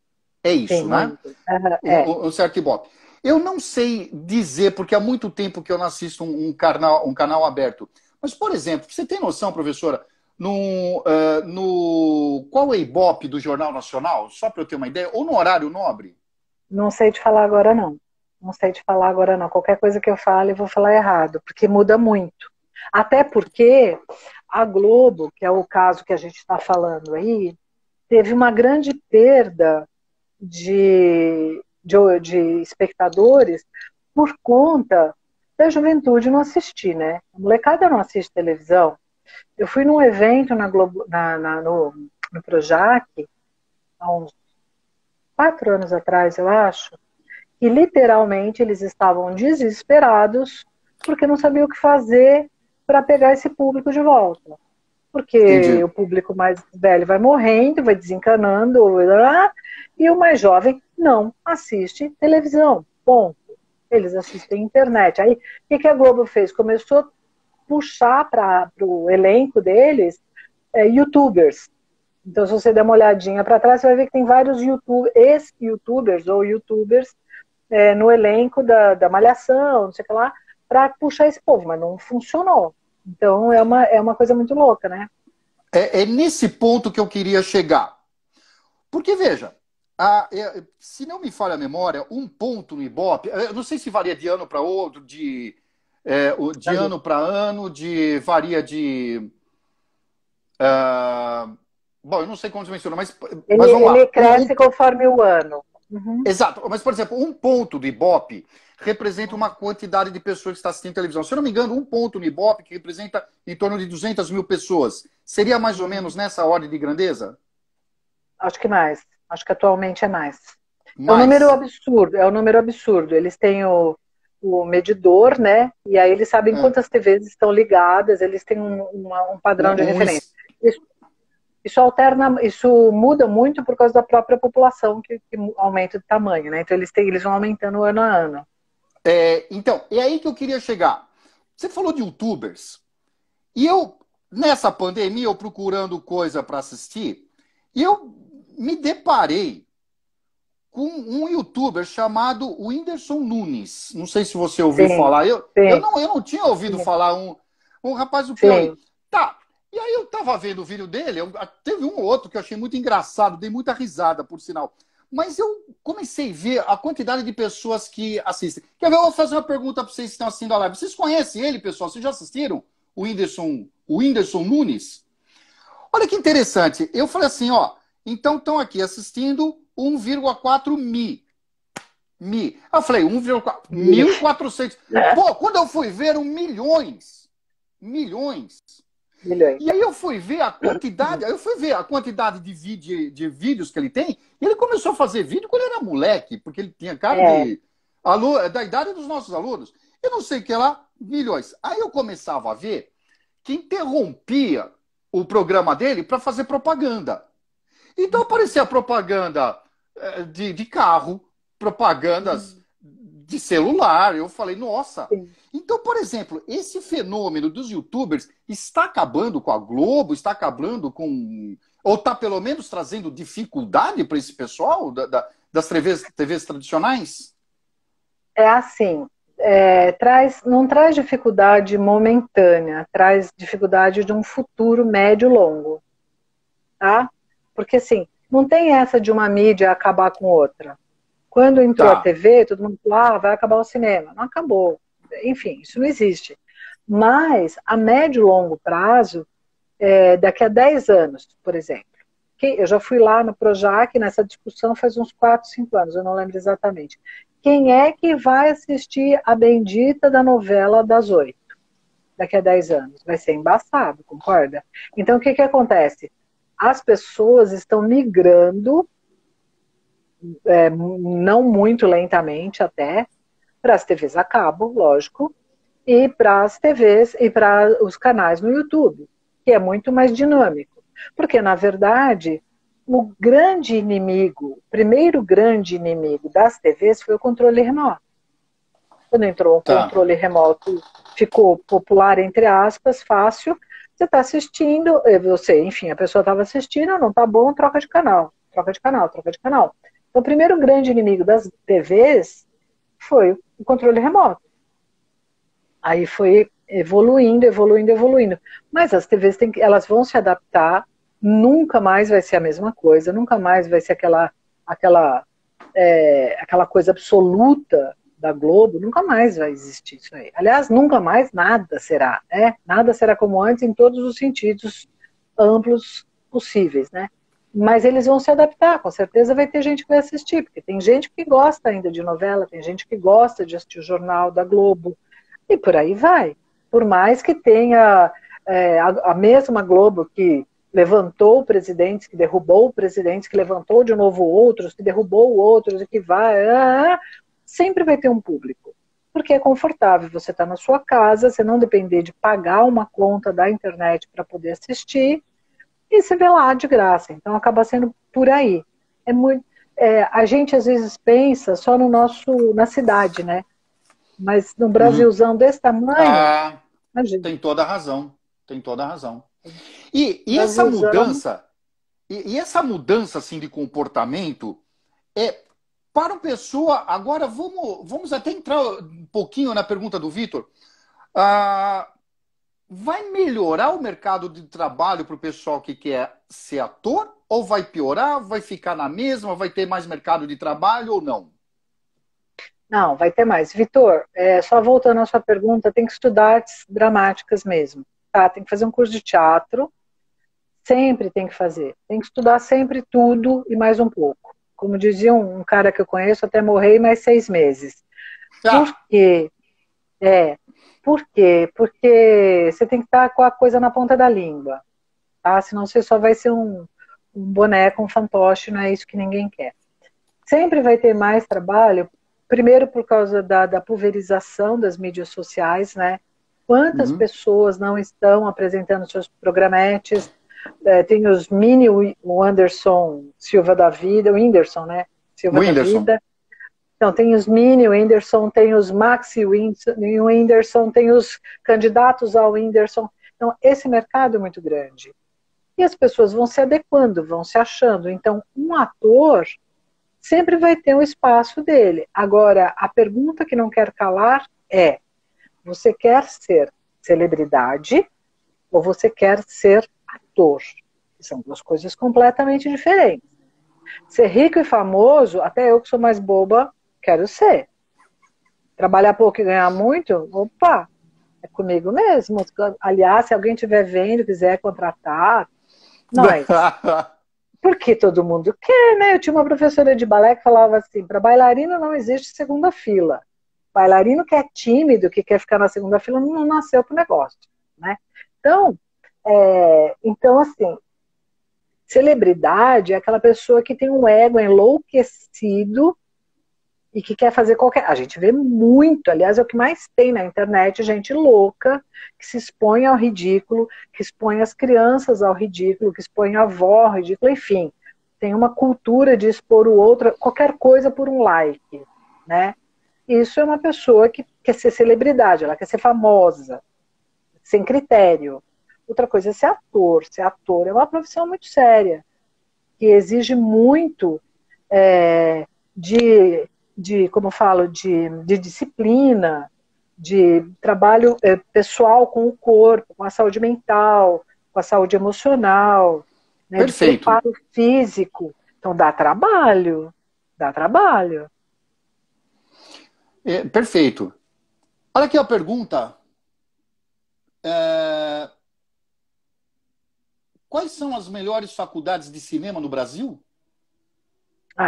Speaker 1: É
Speaker 2: Tem
Speaker 1: isso, né?
Speaker 2: muito.
Speaker 1: Um certo Ibope. Eu não sei dizer, porque há muito tempo que eu não assisto um canal aberto. Mas, por exemplo, você tem noção, professora, qual é o Ibope do Jornal Nacional? Só para eu ter uma ideia. Ou no horário nobre?
Speaker 2: Não sei te falar agora, não. Não sei te falar agora, não. Qualquer coisa que eu fale, eu vou falar errado, porque muda muito. Até porque a Globo, que é o caso que a gente está falando aí, teve uma grande perda de espectadores por conta da juventude não assistir, né? A molecada não assiste televisão. Eu fui num evento na Globo, no Projac, há uns 4 anos atrás, eu acho, e literalmente eles estavam desesperados porque não sabiam o que fazer para pegar esse público de volta. Porque
Speaker 1: Entendi.
Speaker 2: o público mais velho vai morrendo, vai desencanando, e o mais jovem não assiste televisão. Ponto. Eles assistem internet. Aí, o que a Globo fez? Começou a puxar para o elenco deles youtubers. Então, se você der uma olhadinha para trás, você vai ver que tem vários ex-youtubers ou youtubers no elenco da Malhação, não sei o que lá, para puxar esse povo, mas não funcionou. Então, é uma coisa muito louca, né?
Speaker 1: É nesse ponto que eu queria chegar. Porque, veja, se não me falha a memória, um ponto no Ibope, eu não sei se varia de ano para outro, de ano para ano, varia de. Bom, eu não sei como você mencionou, mas vamos
Speaker 2: Ele
Speaker 1: lá.
Speaker 2: cresce conforme o ano. Uhum.
Speaker 1: Exato, mas, por exemplo, um ponto do Ibope representa uma quantidade de pessoas que está assistindo televisão. Se eu não me engano, um ponto no Ibope que representa em torno de 200 mil pessoas. Seria mais ou menos nessa ordem de grandeza?
Speaker 2: Acho que mais. Acho que atualmente é mais. É um número
Speaker 1: Mais.
Speaker 2: absurdo, é um número absurdo. Eles têm o medidor, né? E aí eles sabem
Speaker 1: É.
Speaker 2: quantas TVs estão ligadas, eles têm um padrão de
Speaker 1: Um, um,
Speaker 2: referência. Isso alterna, isso muda muito por causa da própria população que aumenta de tamanho, né? Então eles vão aumentando ano a ano.
Speaker 1: então, é aí que eu queria chegar. Você falou de youtubers. E eu, nessa pandemia, eu procurando coisa para assistir, e eu me deparei com um youtuber chamado Whindersson Nunes. Não sei se você ouviu
Speaker 2: Sim,
Speaker 1: falar. Eu
Speaker 2: sim,
Speaker 1: não tinha ouvido
Speaker 2: sim,
Speaker 1: falar um rapaz do Piauí.
Speaker 2: sim.
Speaker 1: Tá. E aí eu tava vendo o vídeo dele, teve um ou outro que eu achei muito engraçado, dei muita risada, por sinal. Mas eu comecei a ver a quantidade de pessoas que assistem. Quer ver? Eu vou fazer uma pergunta para vocês que estão assistindo a live. Vocês conhecem ele, pessoal? Vocês já assistiram o Whindersson Nunes? Olha que interessante. Eu falei assim, ó, então estão aqui assistindo 1,4 mi. Eu falei, 1,4, 1.400. Pô, quando eu fui ver, eram milhões. Milhões.
Speaker 2: Milhões.
Speaker 1: E aí eu fui ver a quantidade de vídeos que ele tem, e ele começou a fazer vídeo quando ele era moleque, porque ele tinha cara da idade dos nossos alunos. Eu não sei o que lá, milhões. Aí eu começava a ver que interrompia o programa dele para fazer propaganda. Então aparecia propaganda de carro, propagandas de celular. Eu falei, nossa.
Speaker 2: Sim.
Speaker 1: Então, por exemplo, esse fenômeno dos YouTubers está acabando com a Globo, está acabando com. Ou está pelo menos trazendo dificuldade para esse pessoal das TVs tradicionais?
Speaker 2: É assim, não traz dificuldade momentânea, traz dificuldade de um futuro médio e longo, tá? Porque assim, não tem essa de uma mídia acabar com outra. Quando entrou a
Speaker 1: Tá,
Speaker 2: TV, todo mundo falou, vai acabar o cinema. Não acabou. Enfim, isso não existe. Mas, a médio e longo prazo, daqui a 10 anos, por exemplo, eu já fui lá no Projac, nessa discussão faz uns 4, 5 anos, eu não lembro exatamente. Quem é que vai assistir a bendita da novela das 8 daqui a 10 anos? Vai ser embaçado, concorda? Então, o que acontece? As pessoas estão migrando, não muito lentamente até, para as TVs a cabo, lógico, e para as TVs e para os canais no YouTube, que é muito mais dinâmico. Porque, na verdade, o grande inimigo, o primeiro grande inimigo das TVs foi o controle remoto. Quando entrou o
Speaker 1: tá.
Speaker 2: controle remoto, ficou popular, entre aspas, fácil, você está assistindo, enfim, a pessoa estava assistindo, não está bom, troca de canal, troca de canal, troca de canal. Então, o primeiro grande inimigo das TVs foi o controle remoto. Aí foi evoluindo, evoluindo, evoluindo. Mas as TVs elas vão se adaptar, nunca mais vai ser a mesma coisa, nunca mais vai ser aquela coisa absoluta da Globo, nunca mais vai existir isso aí. Aliás, nunca mais nada será, né? Nada será como antes em todos os sentidos amplos possíveis, né? Mas eles vão se adaptar, com certeza vai ter gente que vai assistir, porque tem gente que gosta ainda de novela, tem gente que gosta de assistir o Jornal da Globo, e por aí vai. Por mais que tenha a mesma Globo que levantou presidentes, que derrubou presidentes, que levantou de novo outros, que derrubou outros, e que vai... sempre vai ter um público. Porque é confortável, você está na sua casa, você não depender de pagar uma conta da internet para poder assistir, e você vê lá de graça. Então acaba sendo por aí. A gente às vezes pensa só na cidade, né? Mas no
Speaker 1: Uhum.
Speaker 2: Brasilzão desse tamanho,
Speaker 1: Ah,
Speaker 2: imagina.
Speaker 1: tem toda a razão. Tem toda a razão. E essa
Speaker 2: Brasilzão,
Speaker 1: mudança, e essa mudança assim, de comportamento, para a pessoa. Agora vamos até entrar um pouquinho na pergunta do Vitor. Ah, vai melhorar o mercado de trabalho para o pessoal que quer ser ator? Ou vai piorar? Vai ficar na mesma? Vai ter mais mercado de trabalho ou não?
Speaker 2: não, vai ter mais. Vitor, só voltando à sua pergunta, tem que estudar artes dramáticas mesmo, tá? Tem que fazer um curso de teatro, sempre tem que fazer. Tem que estudar sempre tudo e mais um pouco. Como dizia um cara que eu conheço, até morrer mais 6 meses. Por
Speaker 1: Ah,
Speaker 2: quê? Por quê? Porque você tem que estar com a coisa na ponta da língua, tá? Senão você só vai ser um boneco, um fantoche, não é isso que ninguém quer. Sempre vai ter mais trabalho, primeiro por causa da pulverização das mídias sociais, né? Quantas
Speaker 1: uhum.
Speaker 2: pessoas não estão apresentando seus programetes? Tem os mini Whindersson Silva da Vida, o Whindersson, né? Silva da
Speaker 1: Whindersson.
Speaker 2: Vida. Então, tem os mini Whindersson, tem os maxi Whindersson, tem os candidatos ao Whindersson. Então, esse mercado é muito grande. E as pessoas vão se adequando, vão se achando. Então, um ator sempre vai ter um espaço dele. Agora, a pergunta que não quer calar é: você quer ser celebridade ou você quer ser ator? São duas coisas completamente diferentes. Ser rico e famoso, até eu que sou mais boba, quero ser. Trabalhar pouco e ganhar muito, opa, é comigo mesmo. Aliás, se alguém estiver vendo, quiser contratar, nós. Porque todo mundo quer, né? Eu tinha uma professora de balé que falava assim, para bailarino não existe segunda fila. Bailarino que é tímido, que quer ficar na segunda fila, não nasceu para o negócio, né? Então, assim, celebridade é aquela pessoa que tem um ego enlouquecido e que quer fazer qualquer... A gente vê muito, aliás, é o que mais tem na internet, gente louca, que se expõe ao ridículo, que expõe as crianças ao ridículo, que expõe a avó ao ridículo, enfim. Tem uma cultura de expor o outro, qualquer coisa por um like, né? Isso é uma pessoa que quer ser celebridade, ela quer ser famosa, sem critério. Outra coisa é ser ator. Ser ator é uma profissão muito séria, que exige muito como eu falo, de disciplina, de trabalho pessoal com o corpo, com a saúde mental, com a saúde emocional, né, de
Speaker 1: Perfeito.
Speaker 2: preparo físico. Então dá trabalho, dá trabalho.
Speaker 1: Perfeito. Olha aqui a pergunta. Quais são as melhores faculdades de cinema no Brasil?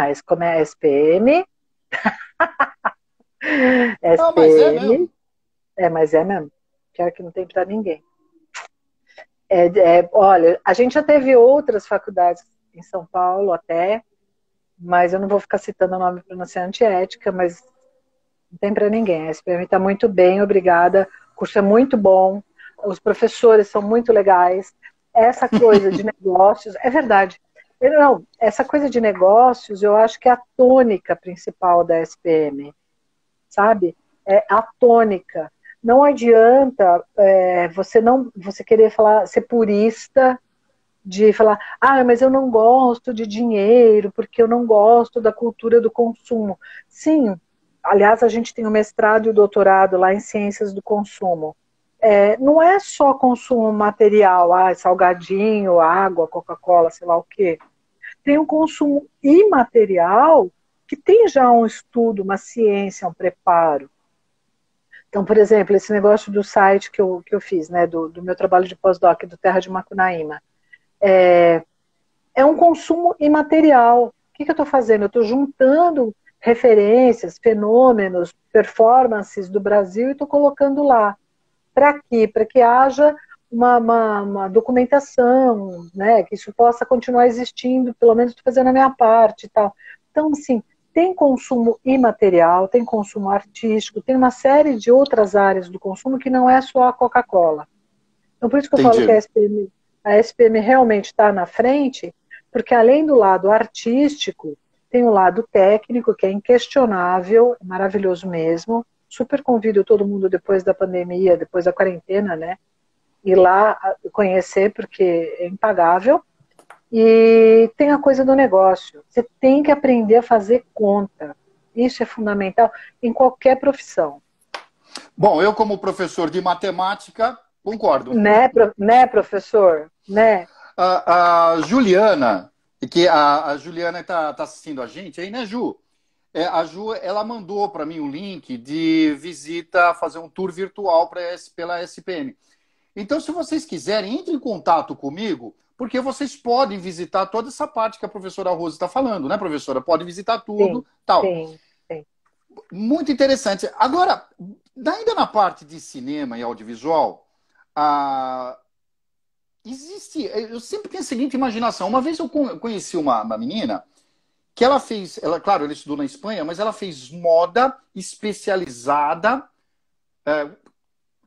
Speaker 2: Esse como é SPM,
Speaker 1: Ah, mas é
Speaker 2: SPM,
Speaker 1: mesmo.
Speaker 2: mas é mesmo, pior que não tem para ninguém. Olha, a gente já teve outras faculdades em São Paulo até, mas eu não vou ficar citando o nome para não ser antiética, mas não tem para ninguém. A SPM está muito bem, obrigada. O curso é muito bom, os professores são muito legais. Essa coisa de negócios, é verdade. Não, essa coisa de negócios, eu acho que é a tônica principal da SPM, sabe? É a tônica. Não adianta você querer ser purista, de falar, mas eu não gosto de dinheiro, porque eu não gosto da cultura do consumo. Sim, aliás, a gente tem o mestrado e o doutorado lá em ciências do consumo. Não é só consumo material, salgadinho, água, Coca-Cola, sei lá o quê. Tem um consumo imaterial que tem já um estudo, uma ciência, um preparo. Então, por exemplo, esse negócio do site que eu fiz, né, do meu trabalho de pós-doc do Terra de Macunaíma, é um consumo imaterial. O que eu estou fazendo? Eu estou juntando referências, fenômenos, performances do Brasil e estou colocando lá. Para quê? Para que haja uma documentação, né? Que isso possa continuar existindo, pelo menos estou fazendo a minha parte e tal. Então, assim, tem consumo imaterial, tem consumo artístico, tem uma série de outras áreas do consumo que não é só a Coca-Cola. Então, por isso que eu falo que
Speaker 1: Entendi.
Speaker 2: a SPM realmente está na frente, porque além do lado artístico, tem o lado técnico, que é inquestionável, maravilhoso mesmo. Super convido todo mundo depois da pandemia, depois da quarentena, né? Ir lá conhecer, porque é impagável. E tem a coisa do negócio. Você tem que aprender a fazer conta. Isso é fundamental em qualquer profissão.
Speaker 1: Bom, eu como professor de matemática, concordo.
Speaker 2: Né, professor? Né?
Speaker 1: A Juliana, que a Juliana está assistindo a gente aí, né, Ju? A Ju, ela mandou para mim um link de visita, fazer um tour virtual pela SPM. Então, se vocês quiserem, entre em contato comigo, porque vocês podem visitar toda essa parte que a professora Rose está falando, né, professora? Pode visitar
Speaker 2: Sim,
Speaker 1: tudo, tal.
Speaker 2: sim, sim.
Speaker 1: Muito interessante. Agora, ainda na parte de cinema e audiovisual, a eu sempre tenho a seguinte imaginação. Uma vez eu conheci uma menina que ela fez, claro, ela estudou na Espanha, mas ela fez moda especializada.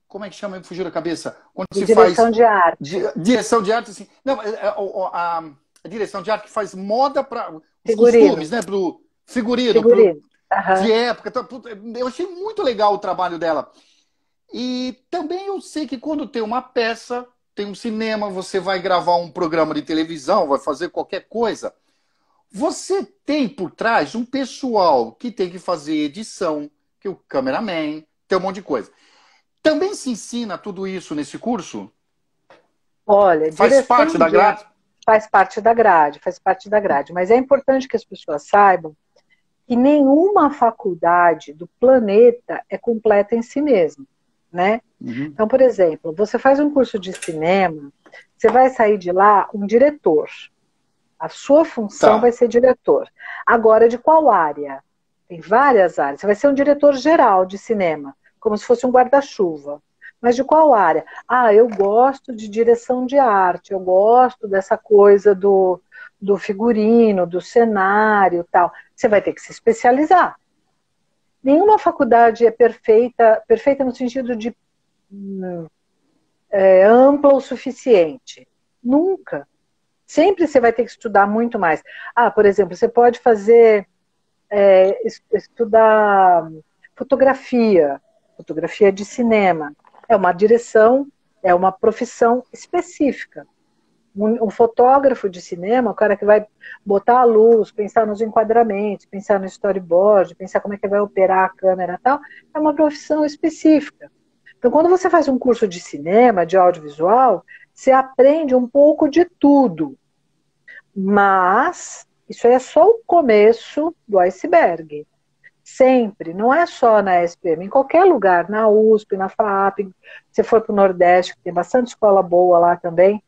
Speaker 1: Como é que chama? Me fugiu da cabeça. Quando
Speaker 2: De
Speaker 1: se
Speaker 2: direção
Speaker 1: faz
Speaker 2: de arte.
Speaker 1: direção de arte, assim. Não, a direção de arte que faz moda para os
Speaker 2: Figurino.
Speaker 1: costumes, né? Para o figurino,
Speaker 2: Figurino.
Speaker 1: de
Speaker 2: Aham.
Speaker 1: época. Eu achei muito legal o trabalho dela. E também eu sei que quando tem uma peça tem um cinema, você vai gravar um programa de televisão, vai fazer qualquer coisa. Você tem por trás um pessoal que tem que fazer edição, que é o cameraman, tem um monte de coisa. Também se ensina tudo isso nesse curso?
Speaker 2: Olha,
Speaker 1: Faz parte da grade?
Speaker 2: faz parte da grade, faz parte da grade. Mas é importante que as pessoas saibam que nenhuma faculdade do planeta é completa em si mesma, né?
Speaker 1: Uhum.
Speaker 2: Então, por exemplo, você faz um curso de cinema, você vai sair de lá um diretor. A sua função vai ser diretor. Agora, de qual área? Tem várias áreas. Você vai ser um diretor geral de cinema, como se fosse um guarda-chuva. Mas de qual área? Ah, eu gosto de direção de arte, eu gosto dessa coisa do figurino, do cenário, tal. Você vai ter que se especializar. Nenhuma faculdade é perfeita, perfeita no sentido de ampla o suficiente. Nunca. Sempre você vai ter que estudar muito mais. Ah, por exemplo, você pode fazer, estudar fotografia de cinema. É uma direção, é uma profissão específica. Um fotógrafo de cinema, o cara que vai botar a luz, pensar nos enquadramentos, pensar no storyboard, pensar como é que vai operar a câmera e tal, é uma profissão específica. Então, quando você faz um curso de cinema, de audiovisual, você aprende um pouco de tudo. Mas isso aí é só o começo do iceberg. Sempre, não é só na SPM, em qualquer lugar, na USP, na FAP, se for para o Nordeste, que tem bastante escola boa lá também,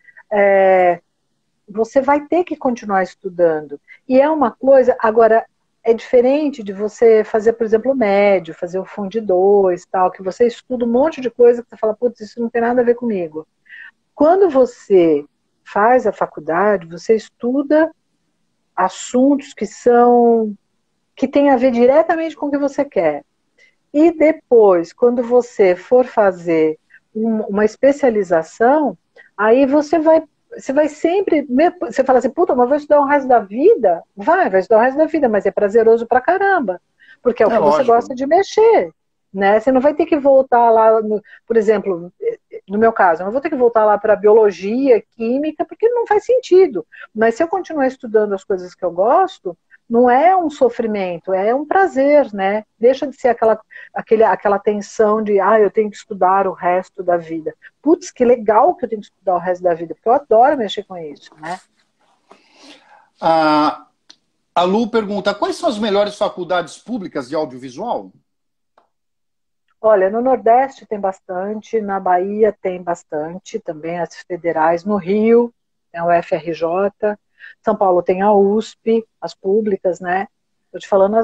Speaker 2: você vai ter que continuar estudando. E é uma coisa, agora, é diferente de você fazer, por exemplo, o médio, fazer o Fundo 2, tal, que você estuda um monte de coisa que você fala, putz, isso não tem nada a ver comigo. Quando você faz a faculdade, você estuda assuntos que têm a ver diretamente com o que você quer. E depois, quando você for fazer uma especialização, aí você vai sempre, você fala assim, puta, mas vou estudar o resto da vida? Vai estudar o resto da vida, mas é prazeroso pra caramba, porque é o que você gosta de mexer, né? Você não vai ter que voltar lá, por exemplo, no meu caso, eu não vou ter que voltar lá para biologia, química, porque não faz sentido. Mas se eu continuar estudando as coisas que eu gosto, não é um sofrimento, é um prazer, né? Deixa de ser aquela tensão de, eu tenho que estudar o resto da vida. Putz, que legal que eu tenho que estudar o resto da vida, porque eu adoro mexer com isso, né?
Speaker 1: A Lu pergunta, quais são as melhores faculdades públicas de audiovisual?
Speaker 2: Olha, no Nordeste tem bastante, na Bahia tem bastante, também as federais, no Rio tem o FRJ, São Paulo tem a USP, as públicas, né? Estou te falando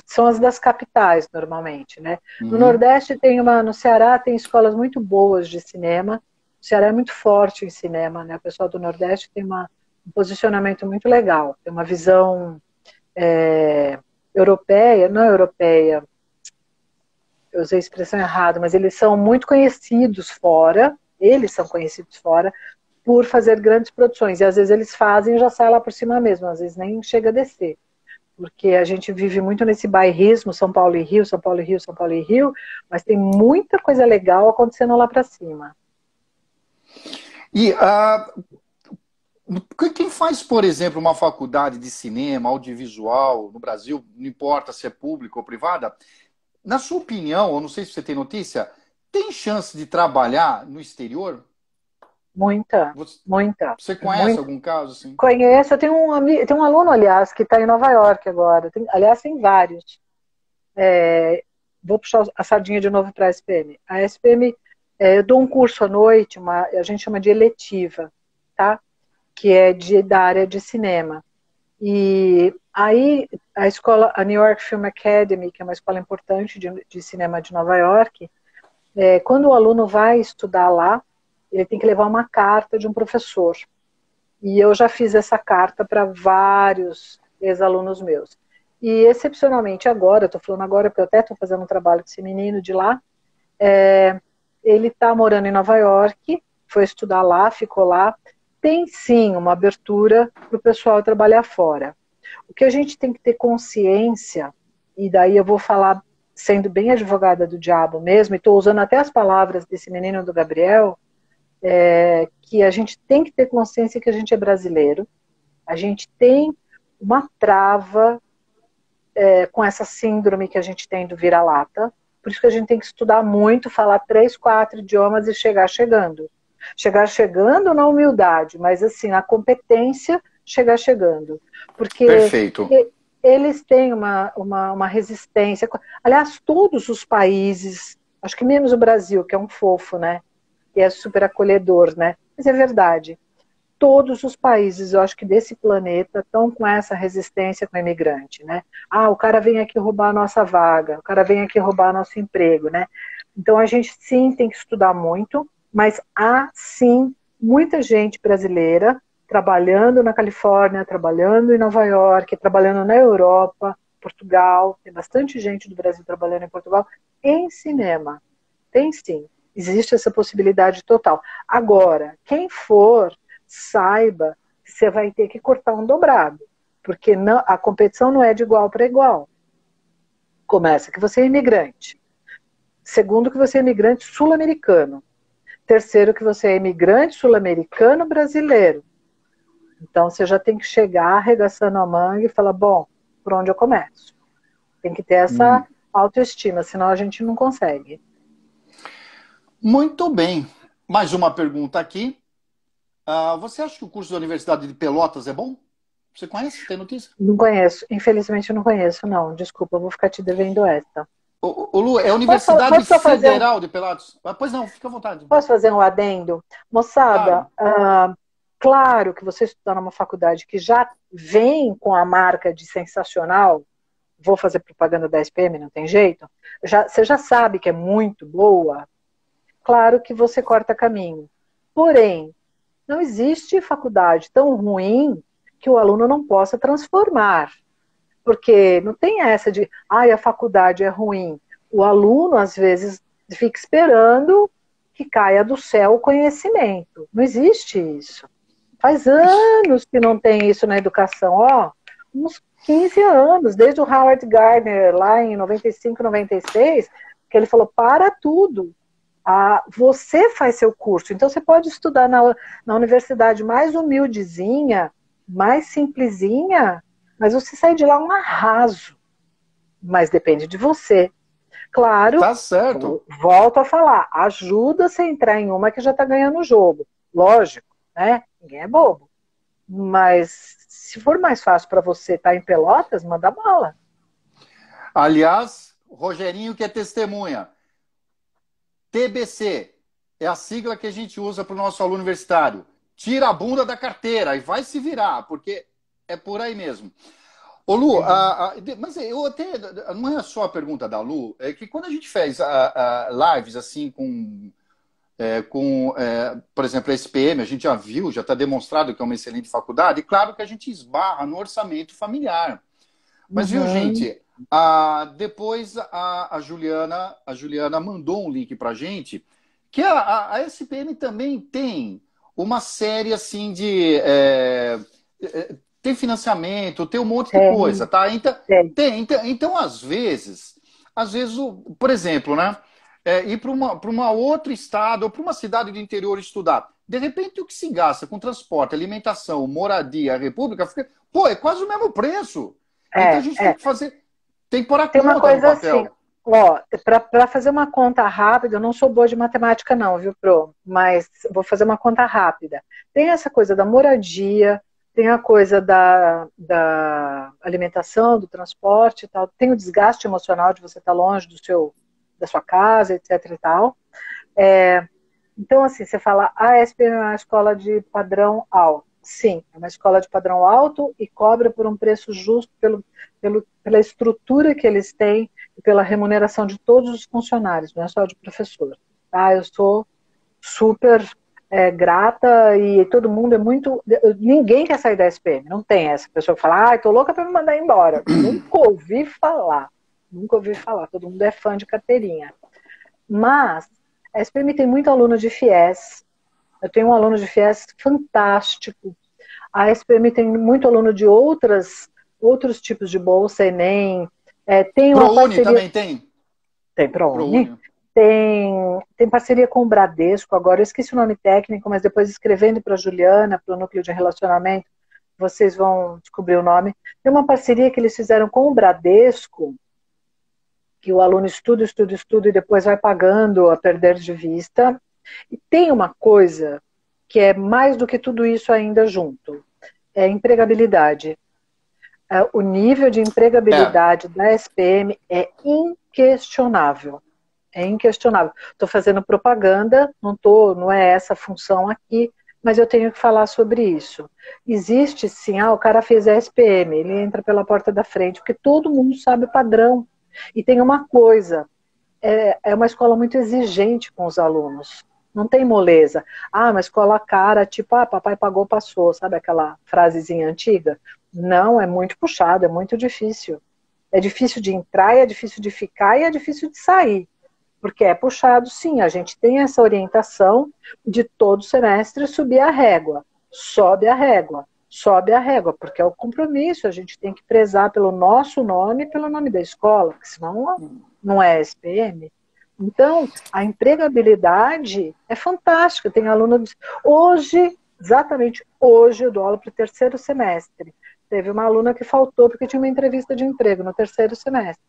Speaker 2: são as das capitais, normalmente, né? No Nordeste no Ceará tem escolas muito boas de cinema, o Ceará é muito forte em cinema, né? O pessoal do Nordeste tem um posicionamento muito legal, tem uma visão europeia, não europeia, eu usei a expressão errada, mas eles são muito conhecidos fora, por fazer grandes produções, e às vezes eles fazem e já sai lá por cima mesmo, às vezes nem chega a descer, porque a gente vive muito nesse bairrismo, São Paulo e Rio, São Paulo e Rio, São Paulo e Rio, mas tem muita coisa legal acontecendo lá para cima.
Speaker 1: E quem faz, por exemplo, uma faculdade de cinema, audiovisual, no Brasil, não importa se é pública ou privada, na sua opinião, ou não sei se você tem notícia, tem chance de trabalhar no exterior?
Speaker 2: Muita.
Speaker 1: Você conhece algum caso assim?
Speaker 2: Conheço, eu tenho um aluno, aliás, que está em Nova York agora. Aliás, tem vários. Vou puxar a sardinha de novo para a SPM. A SPM, eu dou um curso à noite, a gente chama de eletiva, tá? Que é da área de cinema. E aí a New York Film Academy, que é uma escola importante de cinema de Nova York, quando o aluno vai estudar lá, ele tem que levar uma carta de um professor. E eu já fiz essa carta para vários ex-alunos meus. E excepcionalmente agora, estou falando agora porque eu até estou fazendo um trabalho com esse menino de lá, ele está morando em Nova York, foi estudar lá, ficou lá. Tem sim uma abertura para o pessoal trabalhar fora. O que a gente tem que ter consciência, e daí eu vou falar sendo bem advogada do diabo mesmo, e estou usando até as palavras desse menino do Gabriel, que a gente tem que ter consciência que a gente é brasileiro, a gente tem uma trava com essa síndrome que a gente tem do vira-lata, por isso que a gente tem que estudar muito, falar 3, 4 idiomas e chegar chegando. Chegar chegando na humildade, mas assim, na competência, chegar chegando. Porque
Speaker 1: Perfeito.
Speaker 2: eles têm uma resistência. Aliás, todos os países, acho que menos o Brasil, que é um fofo, né? Que é super acolhedor, né? Mas é verdade. Todos os países, eu acho que desse planeta, estão com essa resistência com o imigrante, né? Ah, o cara vem aqui roubar a nossa vaga, o cara vem aqui roubar nosso emprego, né? Então a gente sim tem que estudar muito, mas há sim muita gente brasileira trabalhando na Califórnia, trabalhando em Nova York, trabalhando na Europa, Portugal, tem bastante gente do Brasil trabalhando em Portugal, em cinema. Tem sim, existe essa possibilidade total. Agora, quem for, saiba que você vai ter que cortar um dobrado, porque não, a competição não é de igual para igual. Começa que você é imigrante. Segundo, que você é imigrante sul-americano. Terceiro, que você é imigrante sul-americano brasileiro. Então, você já tem que chegar arregaçando a manga e falar, bom, por onde eu começo? Tem que ter essa autoestima, senão a gente não consegue.
Speaker 1: Muito bem. Mais uma pergunta aqui. Você acha que o curso da Universidade de Pelotas é bom? Você conhece? Tem notícia?
Speaker 2: Não conheço. Infelizmente, eu não conheço, não. Desculpa, eu vou ficar te devendo essa.
Speaker 1: Ô, Lu, é a Universidade Federal de Pelotas? Pois não, fica à vontade.
Speaker 2: Posso fazer um adendo? Moçada,
Speaker 1: Claro.
Speaker 2: claro que você estudar numa faculdade que já vem com a marca de sensacional, vou fazer propaganda da SPM, não tem jeito, você já sabe que é muito boa, claro que você corta caminho. Porém, não existe faculdade tão ruim que o aluno não possa transformar. Porque não tem essa de, a faculdade é ruim. O aluno, às vezes, fica esperando que caia do céu o conhecimento. Não existe isso. Faz anos que não tem isso na educação. Uns 15 anos, desde o Howard Gardner, lá em 95, 96, que ele falou, para tudo. Você faz seu curso. Então, você pode estudar na universidade mais humildezinha, mais simplesinha, mas você sai de lá um arraso. Mas depende de você. Claro,
Speaker 1: Tá certo.
Speaker 2: volto a falar, ajuda você a entrar em uma que já está ganhando o jogo. Lógico, né? Ninguém é bobo. Mas se for mais fácil para você estar em Pelotas, manda bala.
Speaker 1: Aliás, Rogerinho que é testemunha. TBC é a sigla que a gente usa para o nosso aluno universitário. Tira a bunda da carteira e vai se virar, porque é por aí mesmo. Ô Lu, mas eu até, não é só a pergunta da Lu, é que quando a gente fez lives assim por exemplo, a SPM, a gente já viu, já está demonstrado que é uma excelente faculdade, e claro que a gente esbarra no orçamento familiar. Mas viu, gente, depois a Juliana mandou um link para a gente, que a SPM também tem uma série assim de... tem financiamento, tem um monte de coisa, tá? Então, às vezes, por exemplo, né? Ir para uma outro estado ou para uma cidade do interior estudar. De repente, o que se gasta com transporte, alimentação, moradia, república, é quase o mesmo preço. Então a gente tem que fazer, tem que pôr a
Speaker 2: conta
Speaker 1: uma coisa no papel.
Speaker 2: Assim, para fazer uma conta rápida, eu não sou boa de matemática não, viu, Pro? Mas vou fazer uma conta rápida. Tem essa coisa da moradia, tem a coisa da alimentação, do transporte e tal, tem o desgaste emocional de você estar longe da sua casa, etc e tal. Então, assim, você fala, a SPM é uma escola de padrão alto. Sim, é uma escola de padrão alto e cobra por um preço justo pela estrutura que eles têm e pela remuneração de todos os funcionários, não é só de professor. Tá? Eu sou super grata e todo mundo é muito... Ninguém quer sair da SPM, não tem essa pessoa que fala, tô louca para me mandar embora. Nunca ouvi falar, todo mundo é fã de carteirinha. Mas a SPM tem muito aluno de FIES. Eu tenho um aluno de FIES fantástico. A SPM tem muito aluno de outros tipos de bolsa, Enem. Tem uma
Speaker 1: ProUni
Speaker 2: parceria...
Speaker 1: também tem?
Speaker 2: Tem ProUni. tem parceria com o Bradesco, agora eu esqueci o nome técnico, mas depois escrevendo para a Juliana, para o núcleo de relacionamento, vocês vão descobrir o nome. Tem uma parceria que eles fizeram com o Bradesco, que o aluno estuda, estuda, estuda e depois vai pagando a perder de vista. E tem uma coisa que é mais do que tudo isso ainda junto, é empregabilidade. O nível de empregabilidade da SPM é inquestionável. É inquestionável. Estou fazendo propaganda, não é essa a função aqui, mas eu tenho que falar sobre isso. Existe sim, o cara fez a SPM, ele entra pela porta da frente, porque todo mundo sabe o padrão. E tem uma coisa, é uma escola muito exigente com os alunos. Não tem moleza. Uma escola cara, tipo, papai pagou, passou. Sabe aquela frasezinha antiga? Não, é muito puxado, é muito difícil. É difícil de entrar, é difícil de ficar e é difícil de sair. Porque é puxado, sim. A gente tem essa orientação de todo semestre subir a régua. Sobe a régua. Sobe a régua, porque é o compromisso. A gente tem que prezar pelo nosso nome e pelo nome da escola, porque senão não é SPM. Então, a empregabilidade é fantástica. Tem aluno... Hoje, exatamente hoje, eu dou aula para o terceiro semestre. Teve uma aluna que faltou porque tinha uma entrevista de emprego no terceiro semestre.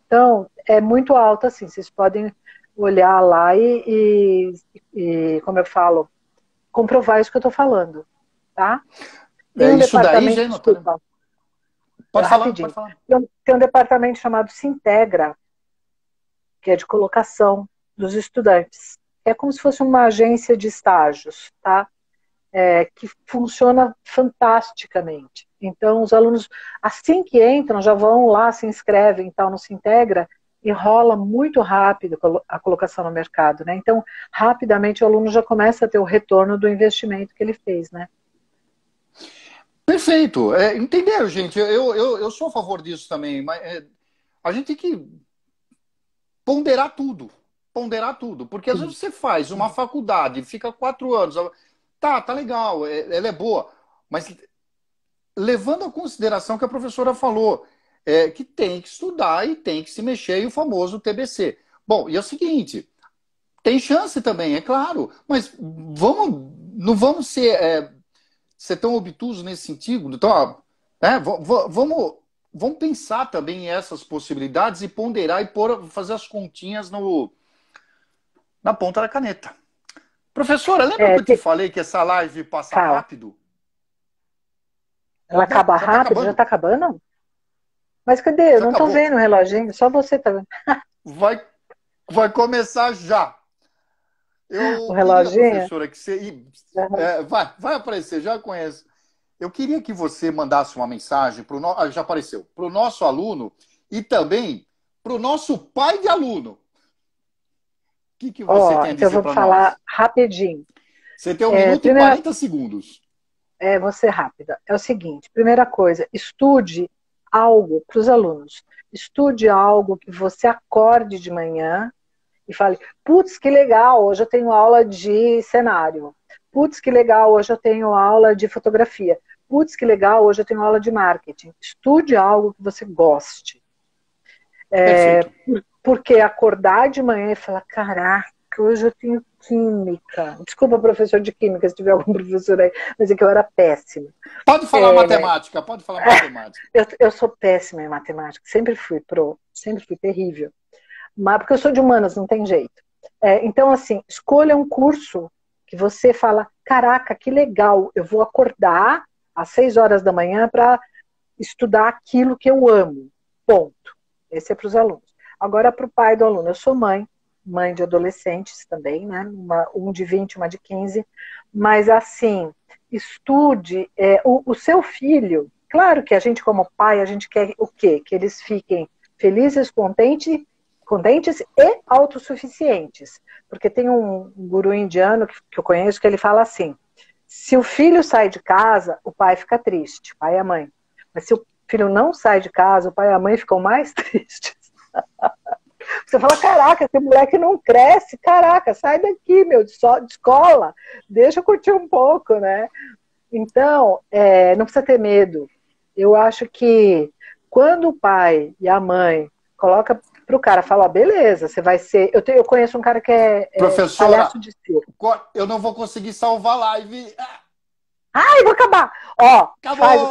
Speaker 2: Então, é muito alto, assim. Vocês podem olhar lá e como eu falo, comprovar isso que eu estou falando, tá? Tem um
Speaker 1: Isso daí,
Speaker 2: departamento...
Speaker 1: já desculpa. Pode falar, pode falar.
Speaker 2: Tem um departamento chamado Sintegra, que é de colocação dos estudantes. É como se fosse uma agência de estágios, tá? Que funciona fantasticamente. Então, os alunos, assim que entram, já vão lá, se inscrevem, tal, no Sintegra, e rola muito rápido a colocação no mercado, né? Então, rapidamente o aluno já começa a ter o retorno do investimento que ele fez, né?
Speaker 1: Perfeito. Entenderam, gente? Eu sou a favor disso também, mas a gente tem que ponderar tudo. Ponderar tudo. Porque às vezes você faz uma faculdade, fica 4 anos, tá legal, ela é boa, mas levando a consideração que a professora falou, que tem que estudar e tem que se mexer, e o famoso TBC. Bom, e é o seguinte, tem chance também, é claro, mas não vamos ser tão obtusos nesse sentido. Então, vamos pensar também em essas possibilidades e ponderar e fazer as continhas na ponta da caneta. Professora, lembra que eu te falei que essa live passa rápido?
Speaker 2: Ela acaba rápido? Já está acabando? Mas cadê? Eu não estou vendo o reloginho, só você está vendo.
Speaker 1: Vai começar já.
Speaker 2: O reloginho?
Speaker 1: Professora, que você... vai aparecer, já conheço. Eu queria que você mandasse uma mensagem já apareceu, para o nosso aluno e também para o nosso pai de aluno. O que você tem a dizer para nós?
Speaker 2: Então eu vou falar rapidinho.
Speaker 1: Você tem 1 minuto e 40 segundos.
Speaker 2: Vou ser rápida. É o seguinte, primeira coisa, estude algo para os alunos. Estude algo que você acorde de manhã e fale, putz, que legal, hoje eu tenho aula de cenário. Putz, que legal, hoje eu tenho aula de fotografia. Putz, que legal, hoje eu tenho aula de marketing. Estude algo que você goste. Porque acordar de manhã e falar, caraca, hoje eu tenho química. Desculpa, professor de química, se tiver algum professor aí, mas é que eu era péssima.
Speaker 1: Pode falar matemática, pode falar matemática.
Speaker 2: Eu sou péssima em matemática, sempre fui terrível. Mas porque eu sou de humanas, não tem jeito. Então, assim, escolha um curso que você fala, caraca, que legal, eu vou acordar às 6 horas da manhã para estudar aquilo que eu amo. Ponto. Esse é para os alunos. Agora, para o pai do aluno, eu sou mãe de adolescentes também, né? Um de 20, uma de 15. Mas, assim, estude o seu filho. Claro que a gente, como pai, a gente quer o quê? Que eles fiquem felizes, contentes e autossuficientes. Porque tem um guru indiano que eu conheço que ele fala assim, se o filho sai de casa, o pai fica triste, o pai e a mãe. Mas se o filho não sai de casa, o pai e a mãe ficam mais tristes. Você fala, caraca, esse moleque não cresce, caraca, sai daqui, meu, de escola, deixa eu curtir um pouco, né? Então, não precisa ter medo. Eu acho que quando o pai e a mãe coloca pro cara falar, beleza, você vai ser... Eu conheço um cara que é
Speaker 1: Professora,
Speaker 2: palhaço de circo.
Speaker 1: eu não vou conseguir salvar a live.
Speaker 2: Ai, vou acabar! Ó,
Speaker 1: Acabou!